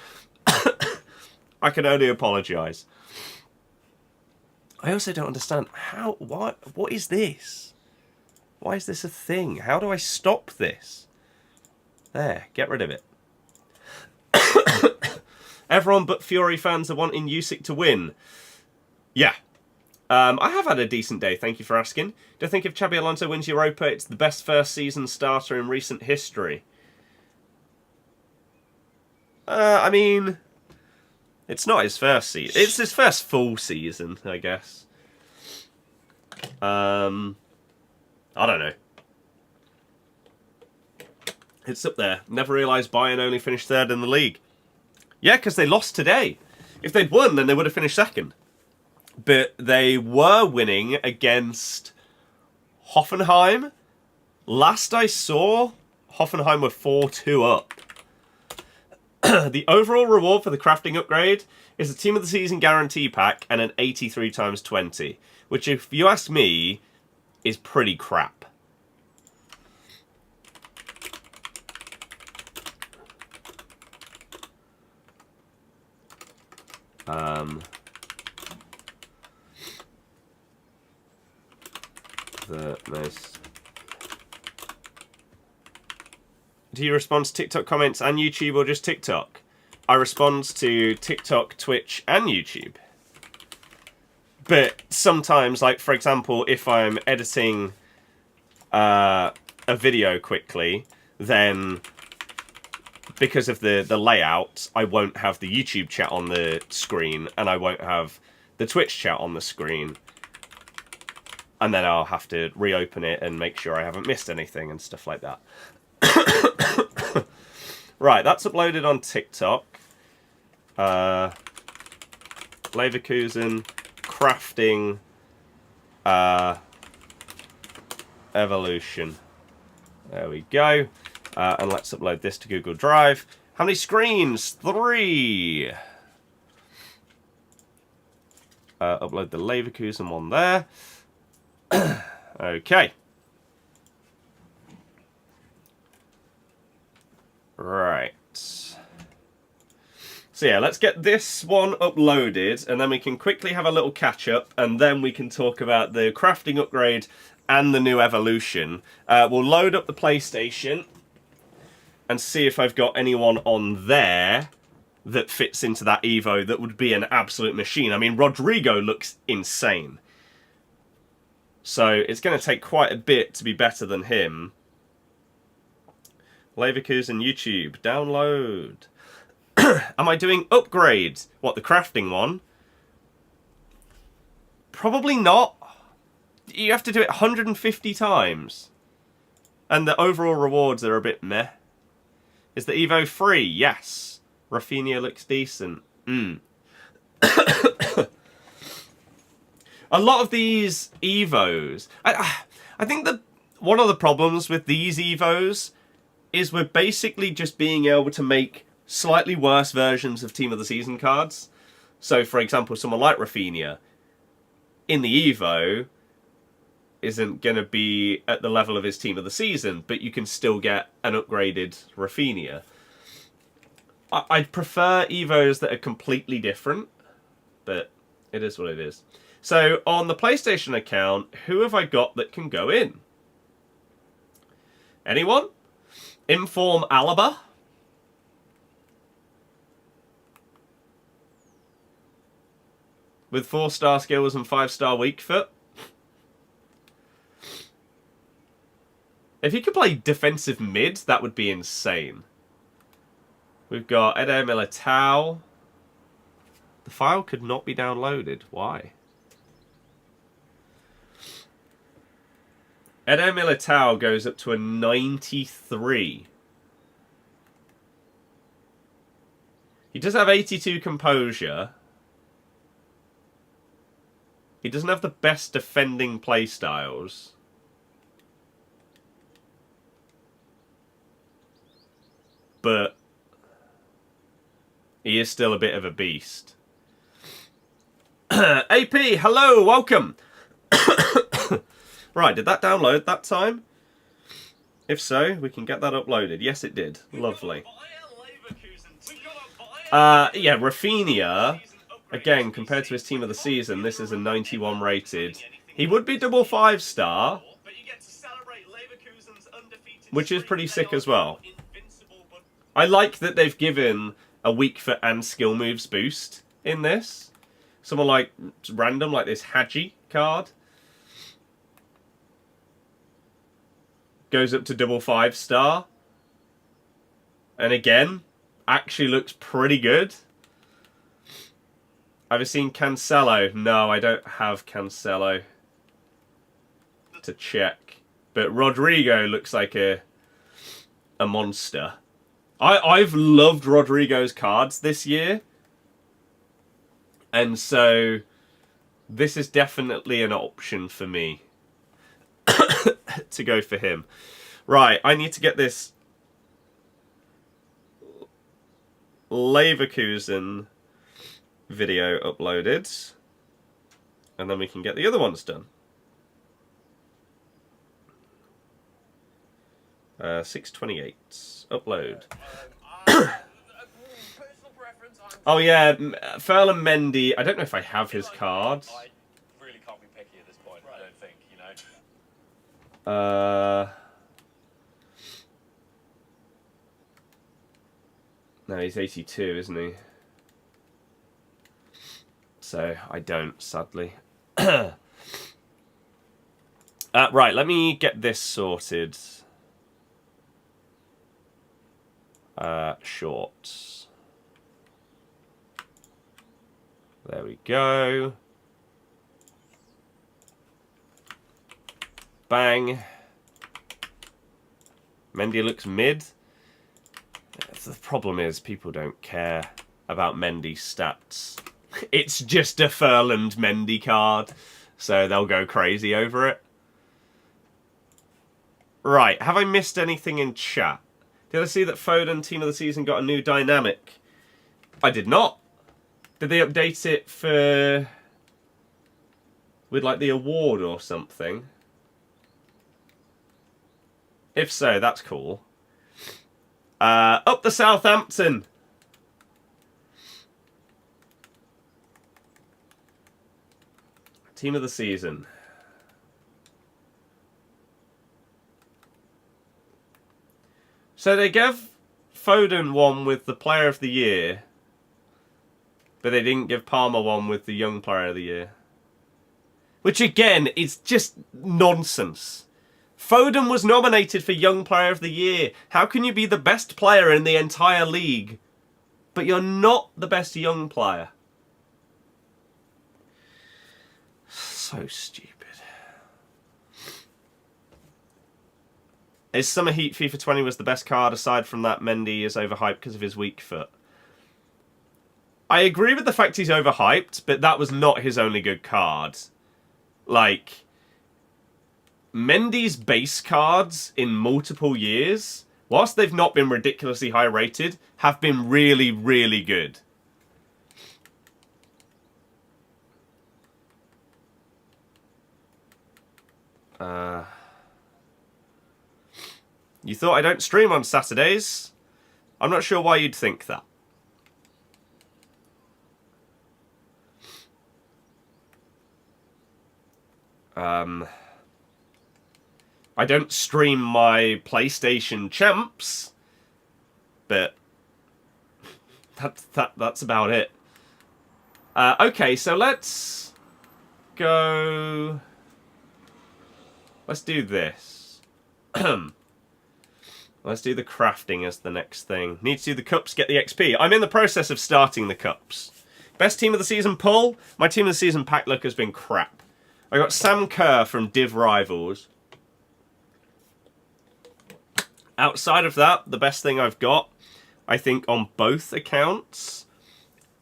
I can only apologise. I also don't understand what is this? Why is this a thing? How do I stop this? There, get rid of it. Everyone but Fury fans are wanting USIC to win. Yeah. I have had a decent day, thank you for asking. Do you think if Xabi Alonso wins Europa, it's the best first season starter in recent history? I mean, it's not his first season. It's his first full season, I guess. I don't know. It's up there. Never realised Bayern only finished 3rd in the league. Yeah, because they lost today. If they'd won, then they would have finished 2nd. But they were winning against Hoffenheim. Last I saw, Hoffenheim were 4-2 up. The overall reward for the crafting upgrade is a Team of the Season guarantee pack and an 83 times 20. Which, if you ask me, is pretty crap. The most... Do you respond to TikTok comments and YouTube or just TikTok? I respond to TikTok, Twitch and YouTube. But sometimes, like for example, if I'm editing a video quickly, then because of the layout, I won't have the YouTube chat on the screen and I won't have the Twitch chat on the screen. And then I'll have to reopen it and make sure I haven't missed anything and stuff like that. Right, that's uploaded on TikTok. Leverkusen crafting evolution. There we go. And let's upload this to Google Drive. How many screens? 3. Upload the Leverkusen one there. Okay. Right. So yeah, let's get this one uploaded and then we can quickly have a little catch up and then we can talk about the crafting upgrade and the new evolution. We'll load up the PlayStation and see if I've got anyone on there that fits into that Evo that would be an absolute machine. I mean, Rodrygo looks insane. So it's going to take quite a bit to be better than him. Leverkusen YouTube, download. Am I doing upgrades? What, the crafting one? Probably not. You have to do it 150 times. And the overall rewards are a bit meh. Is the Evo free? Yes. Rafinha looks decent. A lot of these Evos... I think that one of the problems with these Evos is we're basically just being able to make slightly worse versions of Team of the Season cards. So, for example, someone like Rafinha, in the Evo, isn't going to be at the level of his Team of the Season, but you can still get an upgraded Rafinha. I'd prefer Evos that are completely different, but it is what it is. So, on the PlayStation account, who have I got that can go in? Anyone? Inform Alaba? With 4-star skills and 5-star weak foot? If he could play defensive mid, that would be insane. We've got Eder Militao. The file could not be downloaded. Why? Eder Militao goes up to a 93. He does have 82 composure. He doesn't have the best defending playstyles. But he is still a bit of a beast. AP, hello, welcome. Right, did that download that time? If so, we can get that uploaded. Yes, it did. Lovely. Yeah, Rafinha, again, compared to his team of the season, this is a 91 rated. He would be double 5-star, which is pretty sick as well. I like that they've given a weak foot and skill moves boost in this. Someone like random, like this Hadji card, goes up to double 5-star. And again, actually looks pretty good. Have you seen Cancelo? No, I don't have Cancelo to check. But Rodrygo looks like a monster. I've loved Rodrygo's cards this year. And so this is definitely an option for me to go for him. Right, I need to get this Leverkusen video uploaded, and then we can get the other ones done. 628 upload. Oh yeah, Ferland Mendy. I don't know if I have his card. I really can't be picky at this point. I don't think, you know. No, he's 82, isn't he? So I don't, sadly. Right, let me get this sorted. Shorts. There we go. Bang. Mendy looks mid. The problem is people don't care about Mendy's stats. It's just a Ferland Mendy card, so they'll go crazy over it. Right, have I missed anything in chat? Did I see that Foden, team of the season, got a new dynamic? I did not. Did they update it for... with, like, the award or something? If so, that's cool. Up the Southampton. Team of the season. So they gave Foden one with the player of the year, but they didn't give Palmer one with the young player of the year. Which again is just nonsense. Foden was nominated for young player of the year. How can you be the best player in the entire league, but you're not the best young player? So stupid. His Summer Heat FIFA 20 was the best card. Aside from that, Mendy is overhyped because of his weak foot. I agree with the fact he's overhyped, but that was not his only good card. Like, Mendy's base cards in multiple years, whilst they've not been ridiculously high rated, have been really, really good. You thought I don't stream on Saturdays? I'm not sure why you'd think that. I don't stream my PlayStation champs, but that's about it. Okay, so let's go. Let's do this. Let's do the crafting as the next thing. Need to do the cups, get the XP. I'm in the process of starting the cups. Best team of the season pull. My team of the season pack luck has been crap. I got Sam Kerr from Div Rivals. Outside of that, the best thing I've got, I think on both accounts,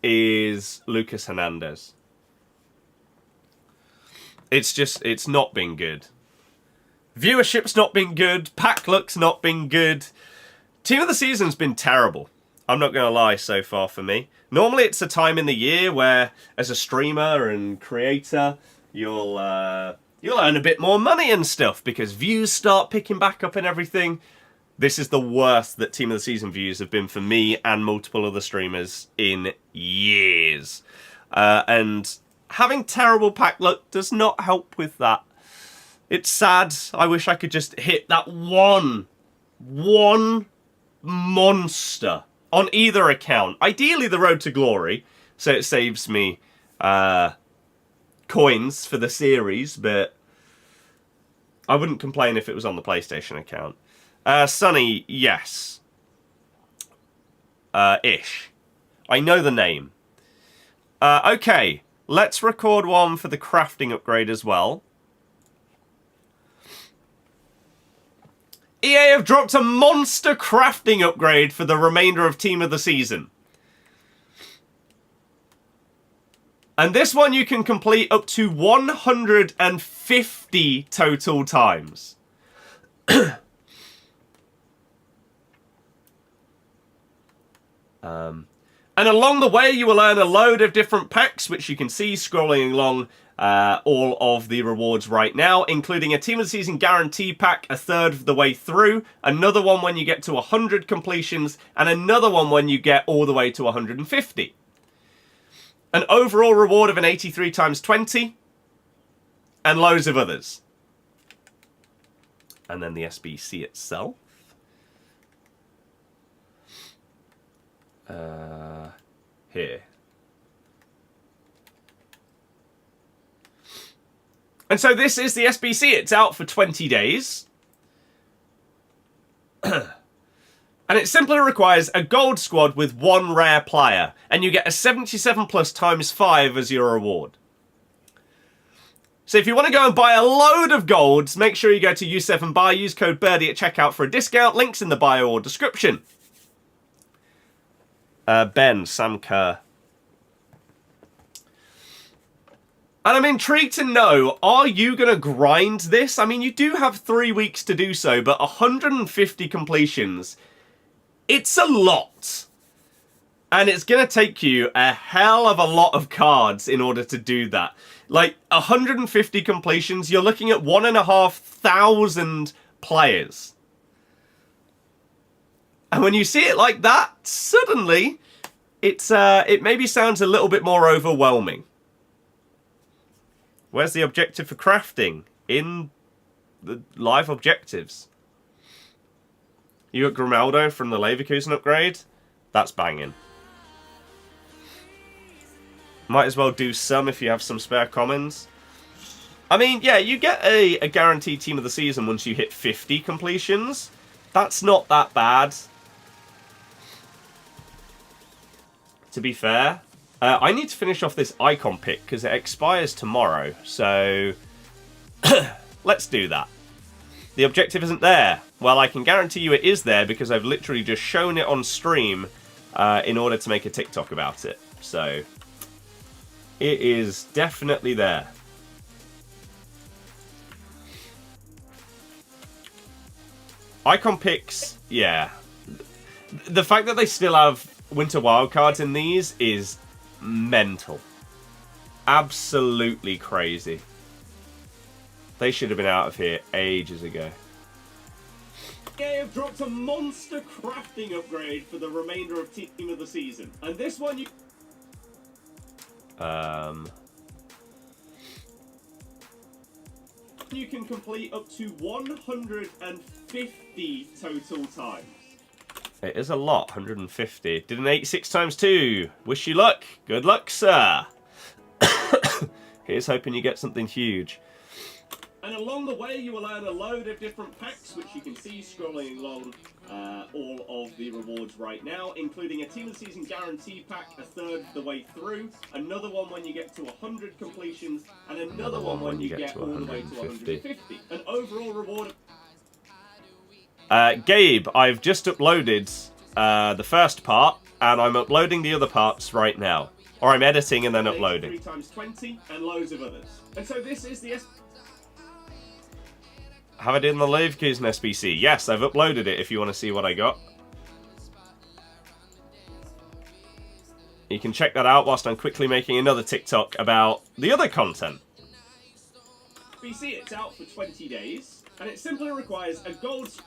is Lucas Hernandez. It's not been good. Viewership's not been good. Pack luck's not been good. Team of the season's been terrible. I'm not going to lie so far for me. Normally it's a time in the year where, as a streamer and creator, you'll earn a bit more money and stuff because views start picking back up and everything. This is the worst that Team of the Season views have been for me and multiple other streamers in years. And having terrible pack luck does not help with that. It's sad. I wish I could just hit that one monster on either account. Ideally the Road to Glory, so it saves me coins for the series, but I wouldn't complain if it was on the PlayStation account. Sunny, yes. Ish. I know the name. Okay, let's record one for the crafting upgrade as well. EA have dropped a monster crafting upgrade for the remainder of Team of the Season. And this one you can complete up to 150 total times. And along the way, you will earn a load of different packs, which you can see scrolling along all of the rewards right now, including a Team of the Season guarantee pack a third of the way through, another one when you get to 100 completions, and another one when you get all the way to 150. An overall reward of an 83 times 20, and loads of others. And then the SBC itself. Here. And so this is the SBC. It's out for 20 days. And it simply requires a gold squad with one rare player. And you get a 77 plus times 5 as your reward. So if you want to go and buy a load of golds, make sure you go to U7 Buy, use code Birdie at checkout for a discount. Links in the bio or description. Ben, Sam Kerr. And I'm intrigued to know, are you going to grind this? I mean, you do have 3 weeks to do so, but 150 completions, it's a lot. And it's going to take you a hell of a lot of cards in order to do that. Like, 150 completions, you're looking at 1,500 players. And when you see it like that, suddenly, it maybe sounds a little bit more overwhelming. Where's the objective for crafting? In the live objectives. You got Grimaldo from the Leverkusen upgrade? That's banging. Might as well do some if you have some spare commons. I mean, yeah, you get a guaranteed Team of the Season once you hit 50 completions. That's not that bad. To be fair, I need to finish off this icon pick because it expires tomorrow. So, let's do that. The objective isn't there. Well, I can guarantee you it is there because I've literally just shown it on stream in order to make a TikTok about it. So, it is definitely there. Icon picks, yeah. The fact that they still have Winter Wildcards in these is mental. Absolutely crazy. They should have been out of here ages ago. They have dropped a monster crafting upgrade for the remainder of Team of the Season. And this one you can complete up to 150 total times. It is a lot, 150. Did an 86 times 2. Wish you luck. Good luck, sir. Here's hoping you get something huge. And along the way, you will earn a load of different packs, which you can see scrolling along all of the rewards right now, including a Team of the Season Guarantee pack a third of the way through, another one when you get to 100 completions, and another one when you get all the way to 150. An overall reward. Gabe, I've just uploaded the first part, and I'm uploading the other parts right now. Or I'm editing and then uploading. 3 times 20 and loads of others. And so this is the Have I done the Leverkusen SBC? Yes, I've uploaded it if you want to see what I got. You can check that out whilst I'm quickly making another TikTok about the other content. SBC. It's out for 20 days, and it simply requires a gold...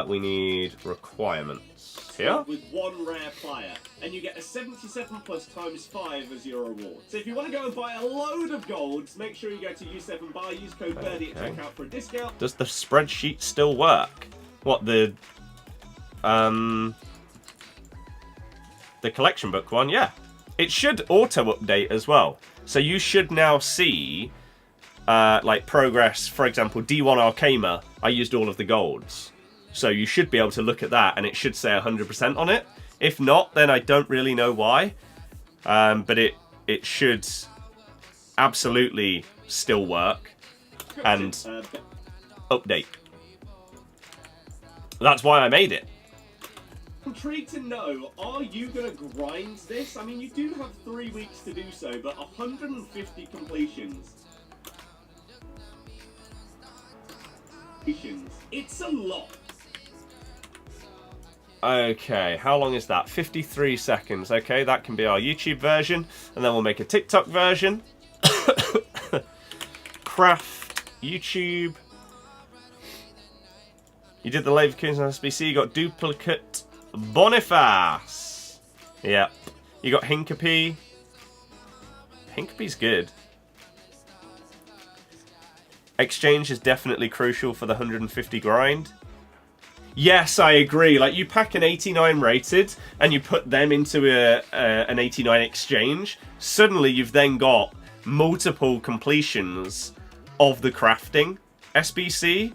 We need requirements here. With one rare player, and you get a 77 plus times 5 as your reward. So if you want to go and buy a load of golds, make sure you go to U7 Buy, use code Birdie at checkout for a discount. Does the spreadsheet still work? What, the collection book one? Yeah. It should auto-update as well. So you should now see, like, progress. For example, D1 Arcama, I used all of the golds. So you should be able to look at that, and it should say 100% on it. If not, then I don't really know why. But it should absolutely still work and update. That's why I made it. I'm intrigued to know, are you going to grind this? I mean, you do have 3 weeks to do so, but 150 completions. It's a lot. Okay, how long is that? 53 seconds. Okay, that can be our YouTube version. And then we'll make a TikTok version. Craft, YouTube. You did the Leverkusen SBC. You got Duplicate Boniface. Yep. You got Hinkapie. Hinkapie's good. Exchange is definitely crucial for the 150 grind. Yes, I agree. Like, you pack an 89 rated and you put them into an 89 exchange, suddenly you've then got multiple completions of the crafting SBC.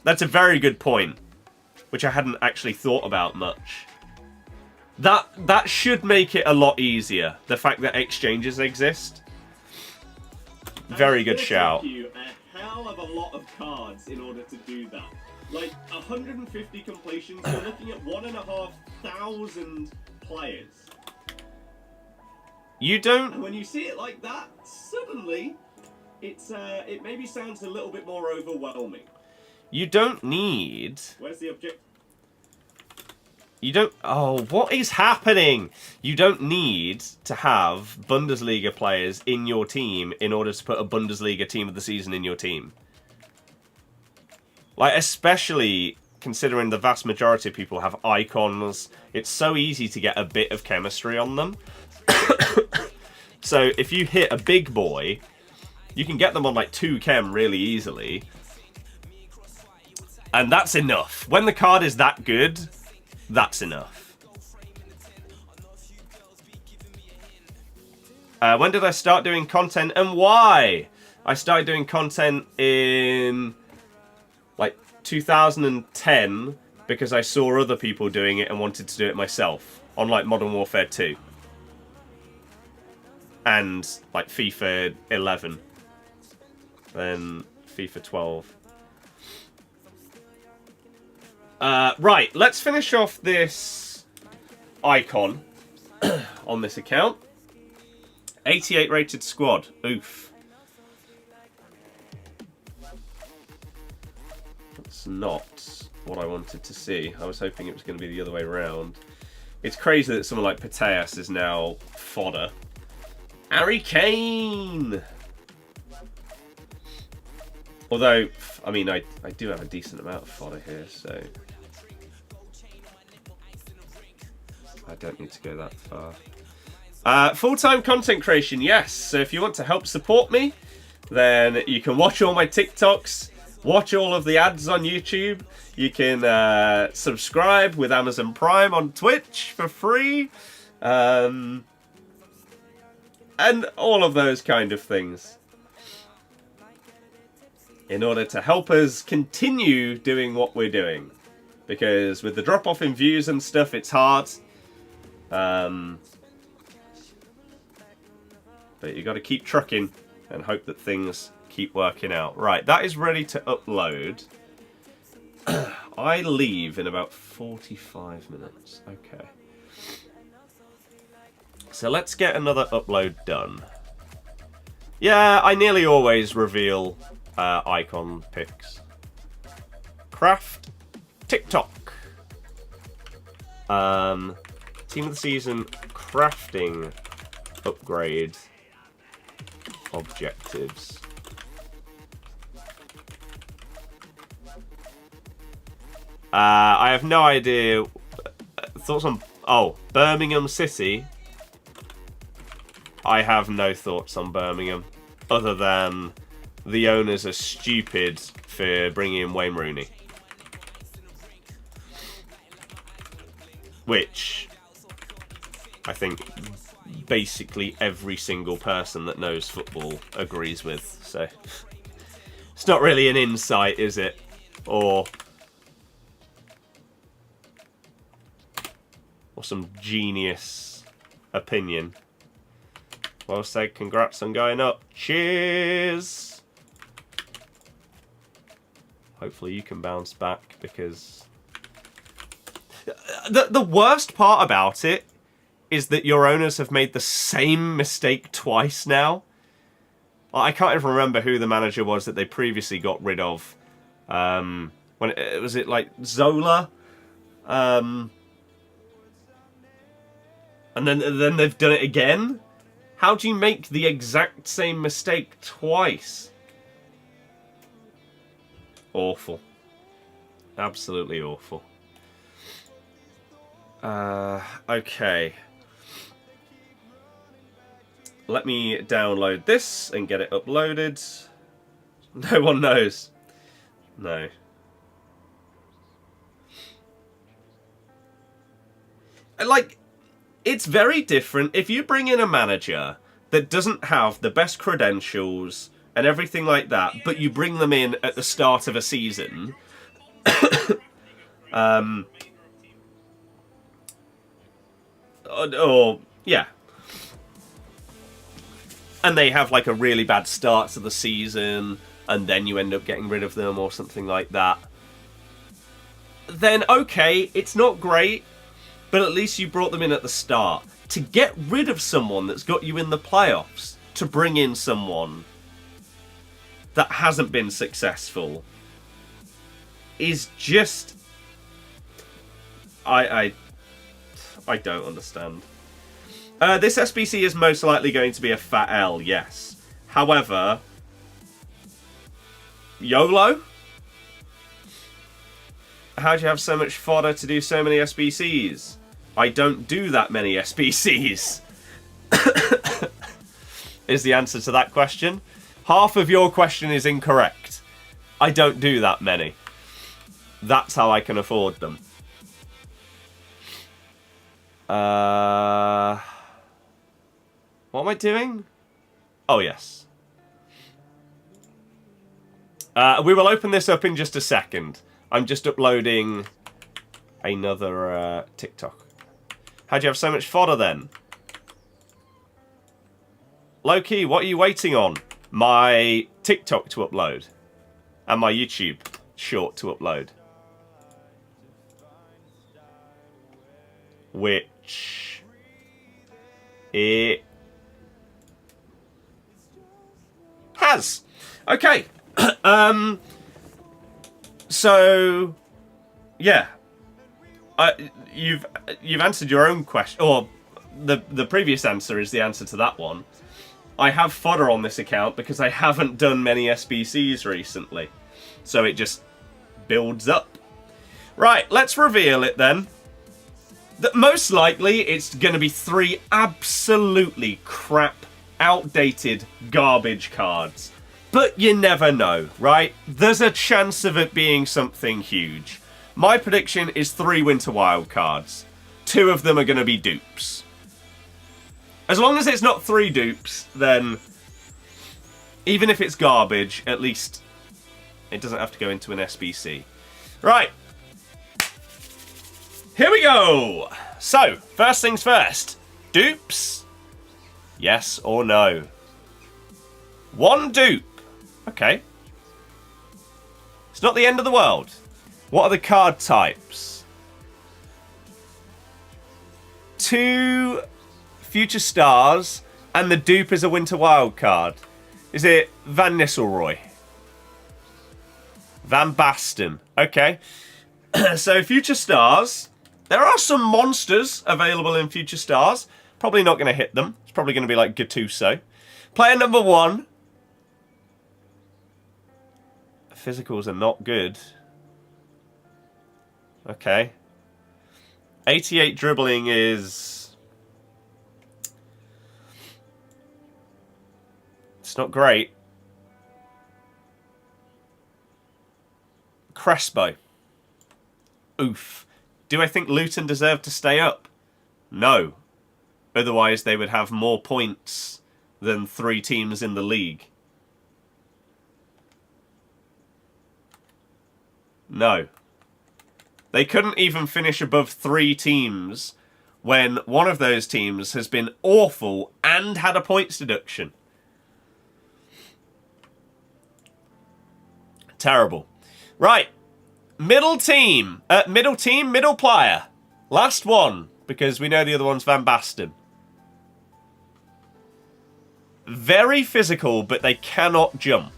That's a very good point, which I hadn't actually thought about much. That should make it a lot easier, the fact that exchanges exist. Very good shout. You a hell of a lot of cards in order to do that. Like, 150 completions, you're looking at 1,500 players. You don't... And when you see it like that, suddenly, it maybe sounds a little bit more overwhelming. You don't need... Where's the object? You don't... Oh, what is happening? You don't need to have Bundesliga players in your team in order to put a Bundesliga team of the season in your team. Like, especially considering the vast majority of people have icons, it's so easy to get a bit of chemistry on them. So if you hit a big boy, you can get them on like 2 chem really easily. And that's enough. When the card is that good, that's enough. When did I start doing content and why? I started doing content in... like 2010 because I saw other people doing it and wanted to do it myself on like Modern Warfare 2 and like FIFA 11, then FIFA 12. Right, let's finish off this icon on this account. 88 rated squad. Oof. Not what I wanted to see. I was hoping it was going to be the other way around. It's crazy that someone like Putellas is now fodder. Harry Kane! Although, I mean, I do have a decent amount of fodder here, so... I don't need to go that far. Full-time content creation, yes. So if you want to help support me, then you can watch all my TikToks, watch all of the ads on YouTube. You can subscribe with Amazon Prime on Twitch for free. And all of those kind of things. in order to help us continue doing what we're doing. Because with the drop-off in views and stuff, it's hard. But you got to keep trucking and hope that things keep working out. Right, that is ready to upload. I leave in about 45 minutes. Okay. So let's get another upload done. Yeah, I nearly always reveal icon pics. Craft TikTok. Team of the season crafting upgrade objectives. I have no idea. Thoughts on... Oh, Birmingham City. I have no thoughts on Birmingham. Other than the owners are stupid for bringing in Wayne Rooney. Which I think basically every single person that knows football agrees with. So it's not really an insight, is it? Or some genius opinion. Well said, congrats on going up. Cheers! Hopefully you can bounce back, because the worst part about it is that your owners have made the same mistake twice now. I can't even remember who the manager was that they previously got rid of. When was it like Zola? And then they've done it again? How do you make the exact same mistake twice? Awful. Absolutely awful. Okay. Let me download this and get it uploaded. No one knows. No. Like, it's very different if you bring in a manager that doesn't have the best credentials and everything like that, but you bring them in at the start of a season. Yeah. And they have like a really bad start to the season, and then you end up getting rid of them or something like that. Then, okay, it's not great, but at least you brought them in at the start. To get rid of someone that's got you in the playoffs, to bring in someone that hasn't been successful, is just... I don't understand. This SBC is most likely going to be a fat L, yes. However, YOLO? How'd you have so much fodder to do so many SBCs? I don't do that many SBCs. Is the answer to that question. Half of your question is incorrect. I don't do that many. That's how I can afford them. What am I doing? Oh, yes. We will open this up in just a second. I'm just uploading another TikTok. How'd you have so much fodder then? Low-key, what are you waiting on? My TikTok to upload. And my YouTube short to upload. Which... it... has. Okay. So... yeah. You've answered your own question, or the previous answer is the answer to that one. I have fodder on this account because I haven't done many SBCs recently, so it just builds up. Right, let's reveal it then. Most likely it's going to be 3 absolutely crap, outdated garbage cards, but you never know, right? There's a chance of it being something huge. My prediction is 3 winter wild cards. 2 of them are going to be dupes. As long as it's not 3 dupes, then even if it's garbage, at least It doesn't have to go into an SBC. Right. Here we go. So, first things first. Dupes? Yes or no? One dupe. Okay. It's not the end of the world. What are the card types? 2 future stars, and the dupe is a winter wild card. Is it Van Nistelrooy? Van Basten. Okay. So, future stars. There are some monsters available in future stars. Probably not going to hit them. It's probably going to be like Gattuso. Player number 1. Physicals are not good. Okay. 88 dribbling is... It's not great. Crespo. Oof. Do I think Luton deserve to stay up? No. Otherwise they would have more points than 3 teams in the league. No. They couldn't even finish above 3 teams when one of those teams has been awful and had a points deduction. Terrible. Right. Middle team. Middle player. Last one, because we know the other one's Van Basten. Very physical, but they cannot jump.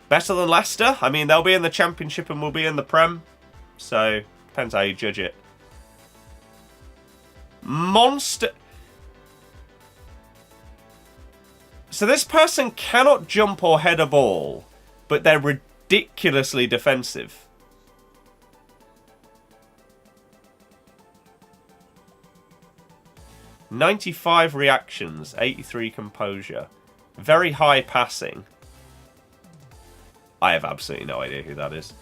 Better than Leicester? I mean, they'll be in the Championship and we'll be in the Prem. So, depends how you judge it. Monster. So this person cannot jump or head a ball, but they're ridiculously defensive. .95 reactions, 83 composure. Very high passing. I have absolutely no idea who that is.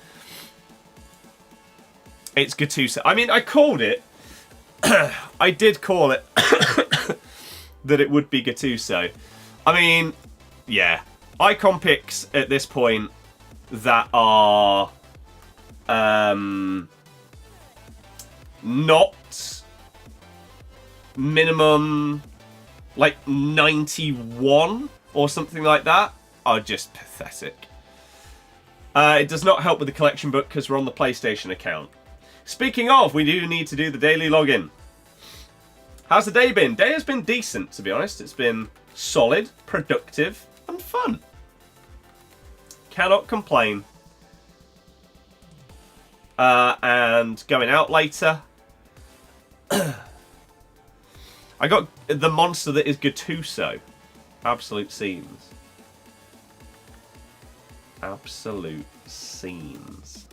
It's Gattuso. I mean, I called it. I did call it that it would be Gattuso. I mean, yeah. Icon picks at this point that are not minimum like 91 or something like that are just pathetic. It does not help with the collection book because we're on the PlayStation account. Speaking of, we do need to do the daily login. How's the day been? Day has been decent, to be honest. It's been solid, productive, and fun. Cannot complain. And going out later. I got the monster that is Gattuso. Absolute scenes. Absolute scenes.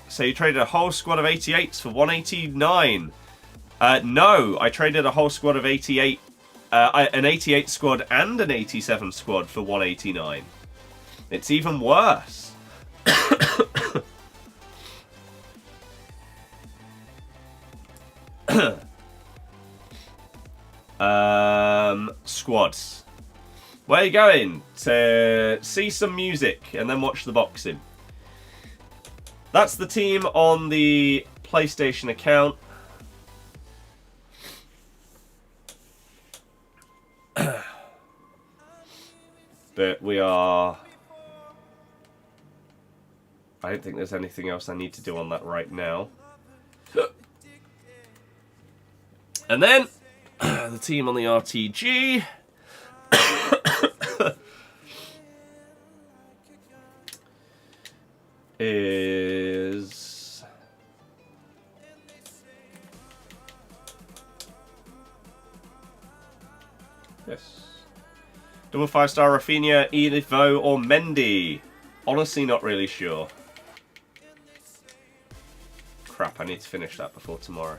So you traded a whole squad of 88s for 189. No, I traded a whole squad of 88. An 88 squad and an 87 squad for 189. It's even worse. Squads. Where are you going? To see some music and then watch the boxing. That's the team on the PlayStation account. But we are... I don't think there's anything else I need to do on that right now. And then, the team on the RTG... is... Yes. Double 5-star Rafinha, Evo, or Mendy. Honestly, not really sure. Crap, I need to finish that before tomorrow.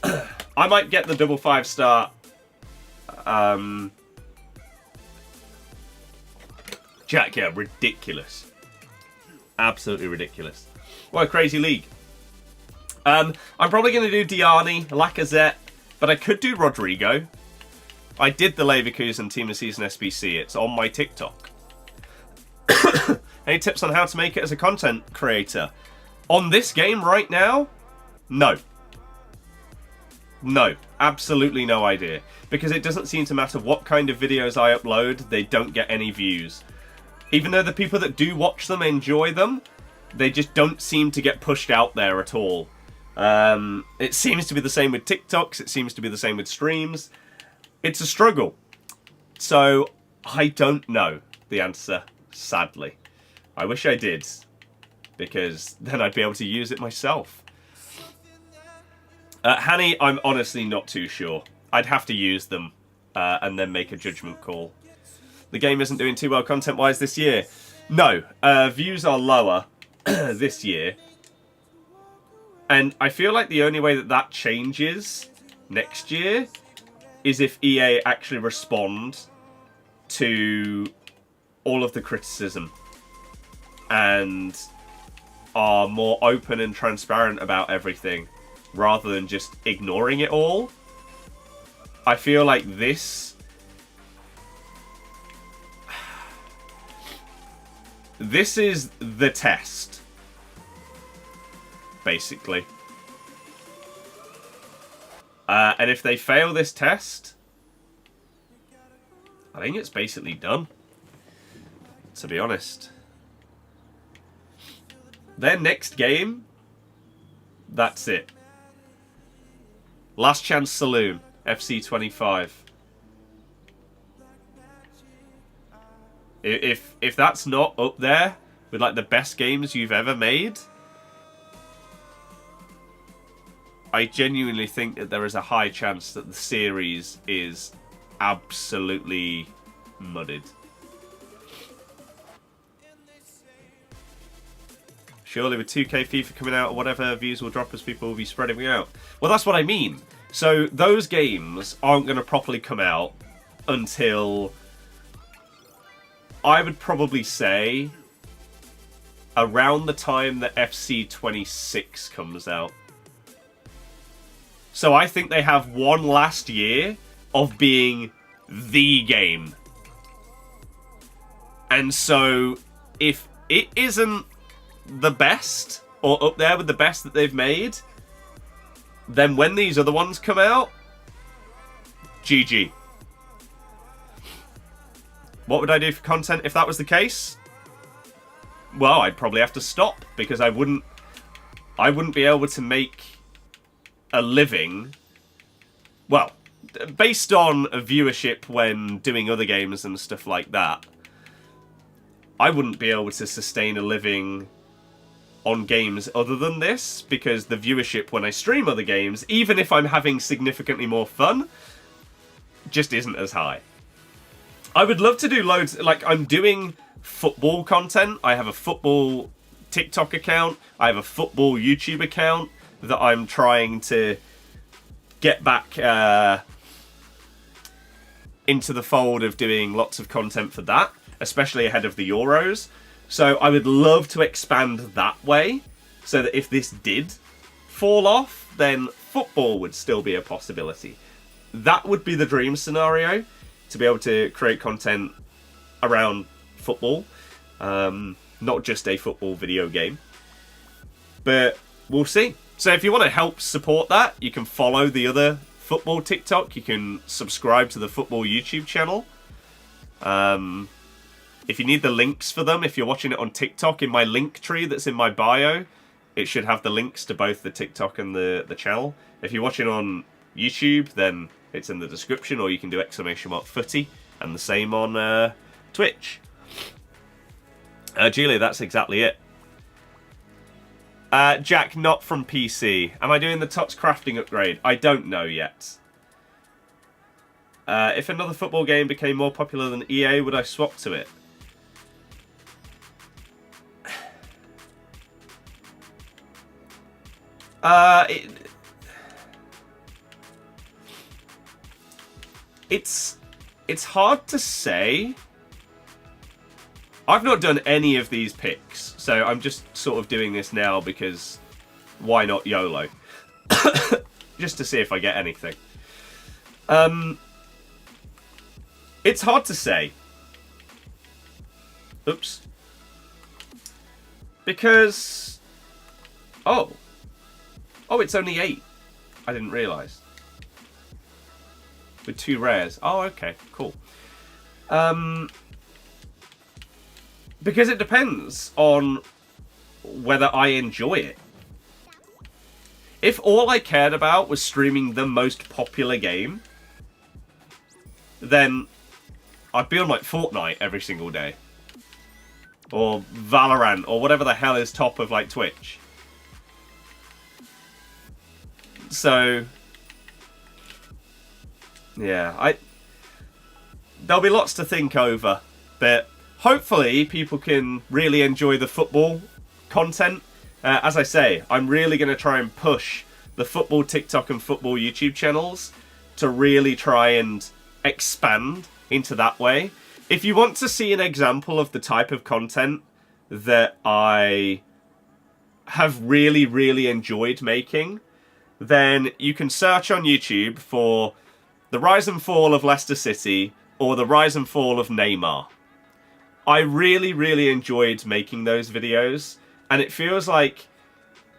I might get the double 5-star. Jack, yeah, ridiculous. Absolutely ridiculous. What a crazy league. I'm probably going to do Diani, Lacazette, but I could do Rodrygo. I did the Leverkusen Team of Season SBC. It's on my TikTok. Any tips on how to make it as a content creator? On this game right now? No. No. Absolutely no idea. Because it doesn't seem to matter what kind of videos I upload, they don't get any views. Even though the people that do watch them enjoy them, they just don't seem to get pushed out there at all. It seems to be the same with TikToks. It seems to be the same with streams. It's a struggle. So, I don't know the answer, sadly. I wish I did, because then I'd be able to use it myself. Hanny, I'm honestly not too sure. I'd have to use them and then make a judgment call. The game isn't doing too well content-wise this year. No, views are lower this year. And I feel like the only way that that changes next year is if EA actually respond to all of the criticism and are more open and transparent about everything rather than just ignoring it all. I feel like this is the test, basically. And if they fail this test, I think it's basically done, to be honest. Their next game, that's it. Last Chance Saloon, FC 25. If that's not up there with like the best games you've ever made, I genuinely think that there is a high chance that the series is absolutely mudded. Surely with 2K FIFA coming out or whatever, views will drop as people will be spreading out. Well, that's what I mean. So those games aren't going to properly come out until, I would probably say, around the time that FC 26 comes out. So I think they have one last year of being the game. And so if it isn't the best, or up there with the best that they've made, then when these other ones come out, GG. What would I do for content if that was the case? Well, I'd probably have to stop, because I wouldn't be able to make a living, well, based on a viewership when doing other games and stuff like that. I wouldn't be able to sustain a living on games other than this, because the viewership when I stream other games, even if I'm having significantly more fun, just isn't as high. I would love to do loads, like I'm doing football content. I have a football TikTok account. I have a football YouTube account that I'm trying to get back into the fold of doing lots of content for that, especially ahead of the Euros. So I would love to expand that way, so that if this did fall off, then football would still be a possibility. That would be the dream scenario, to be able to create content around football, not just a football video game. But we'll see. So if you want to help support that, you can follow the other football TikTok, you can subscribe to the football YouTube channel. If you need the links for them, if you're watching it on TikTok, in my link tree that's in my bio, it should have the links to both the TikTok and the channel. If you're watching on YouTube, then it's in the description, or you can do !footy, and the same on Twitch. Julia, that's exactly it. Jack, not from PC. Am I doing the Tots crafting upgrade? I don't know yet. If another football game became more popular than EA, would I swap to it? It's hard to say. I've not done any of these picks, so I'm just sort of doing this now because why not YOLO? Just to see if I get anything. It's hard to say. Oops. Because... Oh, it's only 8. I didn't realise. With 2 rares. Oh, okay. Cool. Because it depends on whether I enjoy it. If all I cared about was streaming the most popular game, then I'd be on like Fortnite every single day. Or Valorant, or whatever the hell is top of like Twitch. So, yeah, there'll be lots to think over, but hopefully people can really enjoy the football content. As I say, I'm really going to try and push the football TikTok and football YouTube channels to really try and expand into that way. If you want to see an example of the type of content that I have really, really enjoyed making, then you can search on YouTube for the rise and fall of Leicester City or the rise and fall of Neymar. I really, really enjoyed making those videos, and it feels like,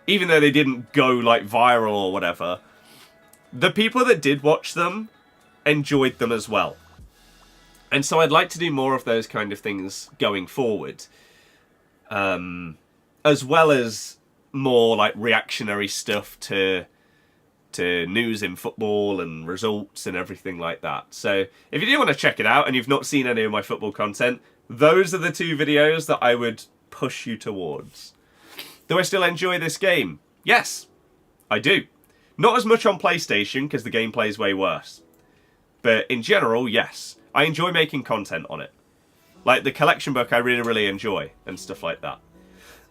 even though they didn't go like viral or whatever, the people that did watch them enjoyed them as well. And so I'd like to do more of those kind of things going forward. As well as more like reactionary stuff to news in football and results and everything like that. So if you do want to check it out and you've not seen any of my football content, those are the 2 videos that I would push you towards. Do I still enjoy this game? Yes, I do. Not as much on PlayStation because the gameplay is way worse. But in general, yes. I enjoy making content on it. Like the collection book I really, really enjoy and stuff like that.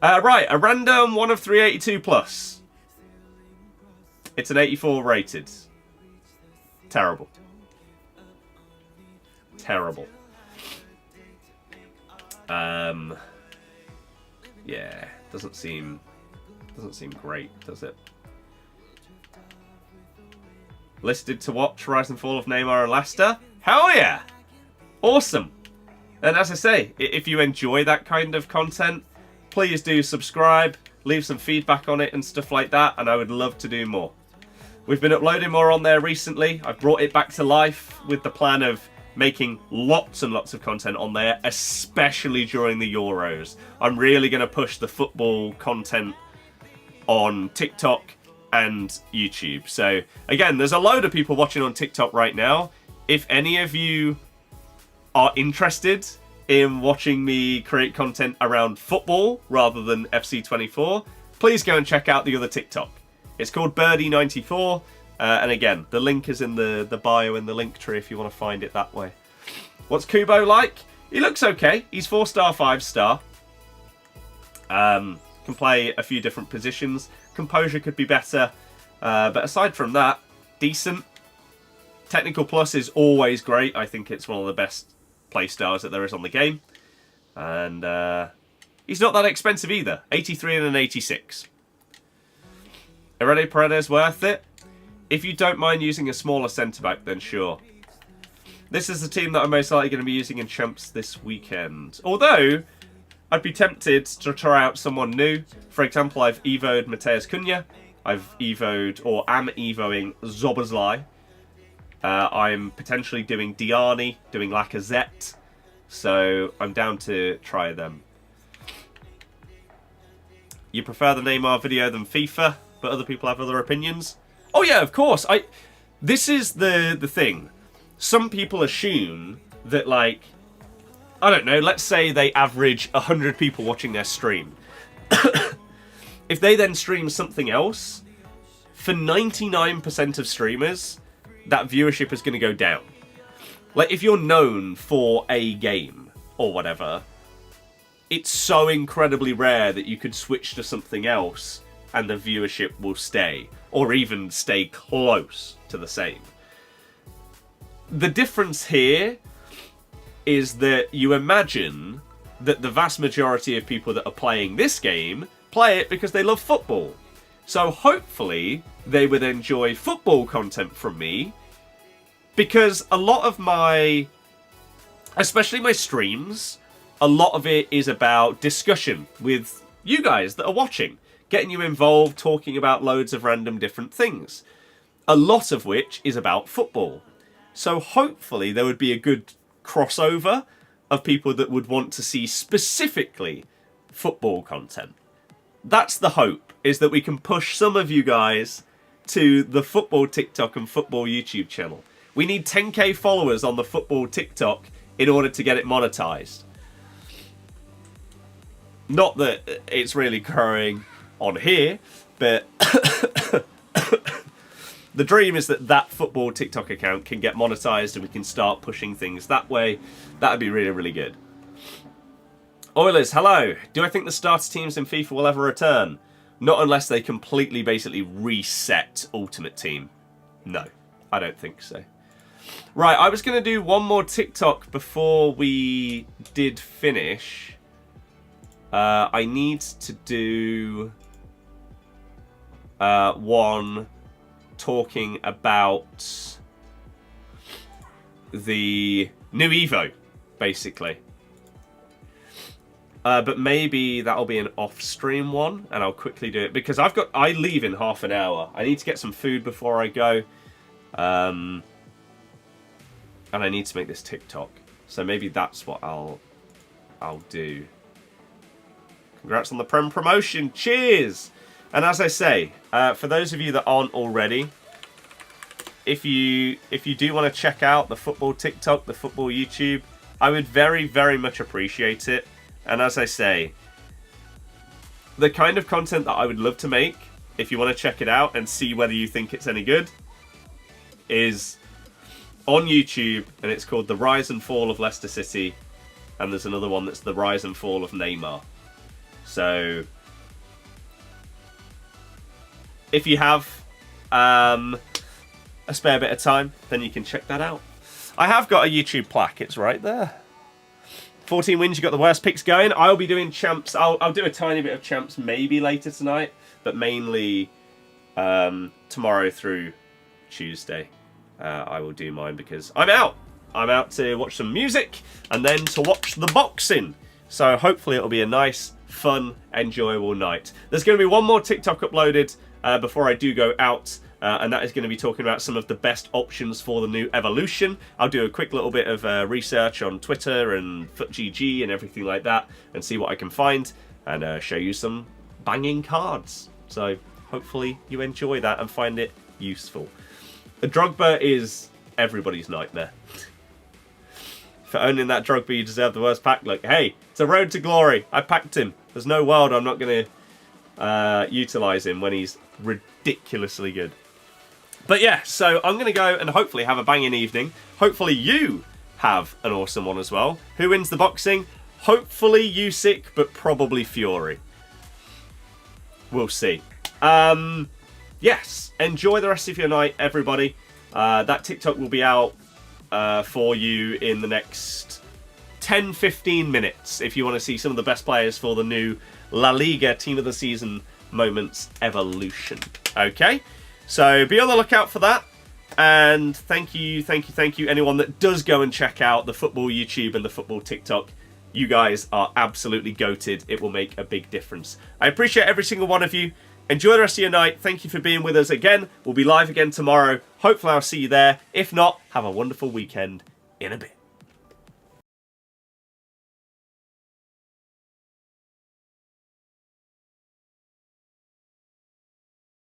Right, a random 1 of 382 plus. It's an 84 rated. Terrible. Terrible. Yeah, doesn't seem great, does it? Listed to watch Rise and Fall of Neymar and Leicester? Hell yeah! Awesome. And as I say, if you enjoy that kind of content, please do subscribe, leave some feedback on it and stuff like that, and I would love to do more. We've been uploading more on there recently. I've brought it back to life with the plan of making lots and lots of content on there, especially during the Euros. I'm really going to push the football content on TikTok and YouTube. So again, there's a load of people watching on TikTok right now. If any of you are interested in watching me create content around football rather than FC24, please go and check out the other TikTok. It's called Birdie94. And again, the link is in the bio in the link tree if you want to find it that way. What's Kubo like? He looks okay. He's 4-star, 5-star. Can play a few different positions. Composure could be better. But aside from that, decent. Technical plus is always great. I think it's one of the best play styles that there is on the game. And he's not that expensive either. 83 and an 86. Herede Paredes worth it? If you don't mind using a smaller centre-back, then sure. This is the team that I'm most likely going to be using in Champs this weekend. Although, I'd be tempted to try out someone new. For example, I've evoed Mateus Cunha. I've evoed, or am evoing, Szoboszlai. I'm potentially doing Diani, doing Lacazette. So, I'm down to try them. You prefer the Neymar video than FIFA, but other people have other opinions? Oh yeah, of course. This is the thing. Some people assume that, like, I don't know, let's say they average 100 people watching their stream. If they then stream something else, for 99% of streamers, that viewership is going to go down. Like, if you're known for a game or whatever, it's so incredibly rare that you could switch to something else and the viewership will stay, or even stay close to the same. The difference here is that you imagine that the vast majority of people that are playing this game play it because they love football. So hopefully they would enjoy football content from me, because a lot of my especially my streams, a lot of it is about discussion with you guys that are watching, getting you involved, talking about loads of random different things, a lot of which is about football. So hopefully there would be a good crossover of people that would want to see specifically football content. That's the hope, is that we can push some of you guys to the football TikTok and football YouTube channel. We need 10k followers on the football TikTok in order to get it monetized. Not that it's really growing on here, but the dream is that that football TikTok account can get monetized and we can start pushing things that way. That would be really, really good. Oilers, hello. Do I think the starter teams in FIFA will ever return? Not unless they completely basically reset Ultimate Team. No, I don't think so. Right, I was going to do one more TikTok before we did finish. I need to do one talking about the new Evo, basically. But maybe that'll be an off-stream one, and I'll quickly do it because I leave in half an hour. I need to get some food before I go, and I need to make this TikTok. So maybe that's what I'll do. Congrats on the Prem promotion! Cheers! And as I say, for those of you that aren't already, if you do want to check out the football TikTok, the football YouTube, I would very, very much appreciate it. And as I say, the kind of content that I would love to make, if you want to check it out and see whether you think it's any good, is on YouTube, and it's called The Rise and Fall of Leicester City, and there's another one that's The Rise and Fall of Neymar. So, if you have a spare bit of time, then you can check that out. I have got a YouTube plaque, it's right there. 14 wins, you got the worst picks going. I'll be doing champs. I'll do a tiny bit of champs maybe later tonight, but mainly tomorrow through Tuesday. I will do mine because I'm out. I'm out to watch some music and then to watch the boxing. So hopefully it'll be a nice, fun, enjoyable night. There's going to be one more TikTok uploaded before I do go out. And that is going to be talking about some of the best options for the new evolution. I'll do a quick little bit of research on Twitter and FootGG and everything like that and see what I can find and show you some banging cards. So hopefully you enjoy that and find it useful. A Drogba is everybody's nightmare. For owning that Drogba, you deserve the worst pack. Look, hey, it's a road to glory. I packed him. There's no world I'm not going to utilise him when he's ridiculously good. But yeah, so I'm going to go and hopefully have a banging evening. Hopefully you have an awesome one as well. Who wins the boxing? Hopefully Usyk, but probably Fury. We'll see. Yes, enjoy the rest of your night, everybody. That TikTok will be out for you in the next 10-15 minutes if you want to see some of the best players for the new La Liga Team of the Season Moments Evolution. Okay? So be on the lookout for that, and thank you anyone that does go and check out the football YouTube and the football TikTok. You guys are absolutely goated. It will make a big difference. I appreciate every single one of you. Enjoy the rest of your night. Thank you for being with us again. We'll be live again tomorrow. Hopefully I'll see you there. If not, have a wonderful weekend in a bit.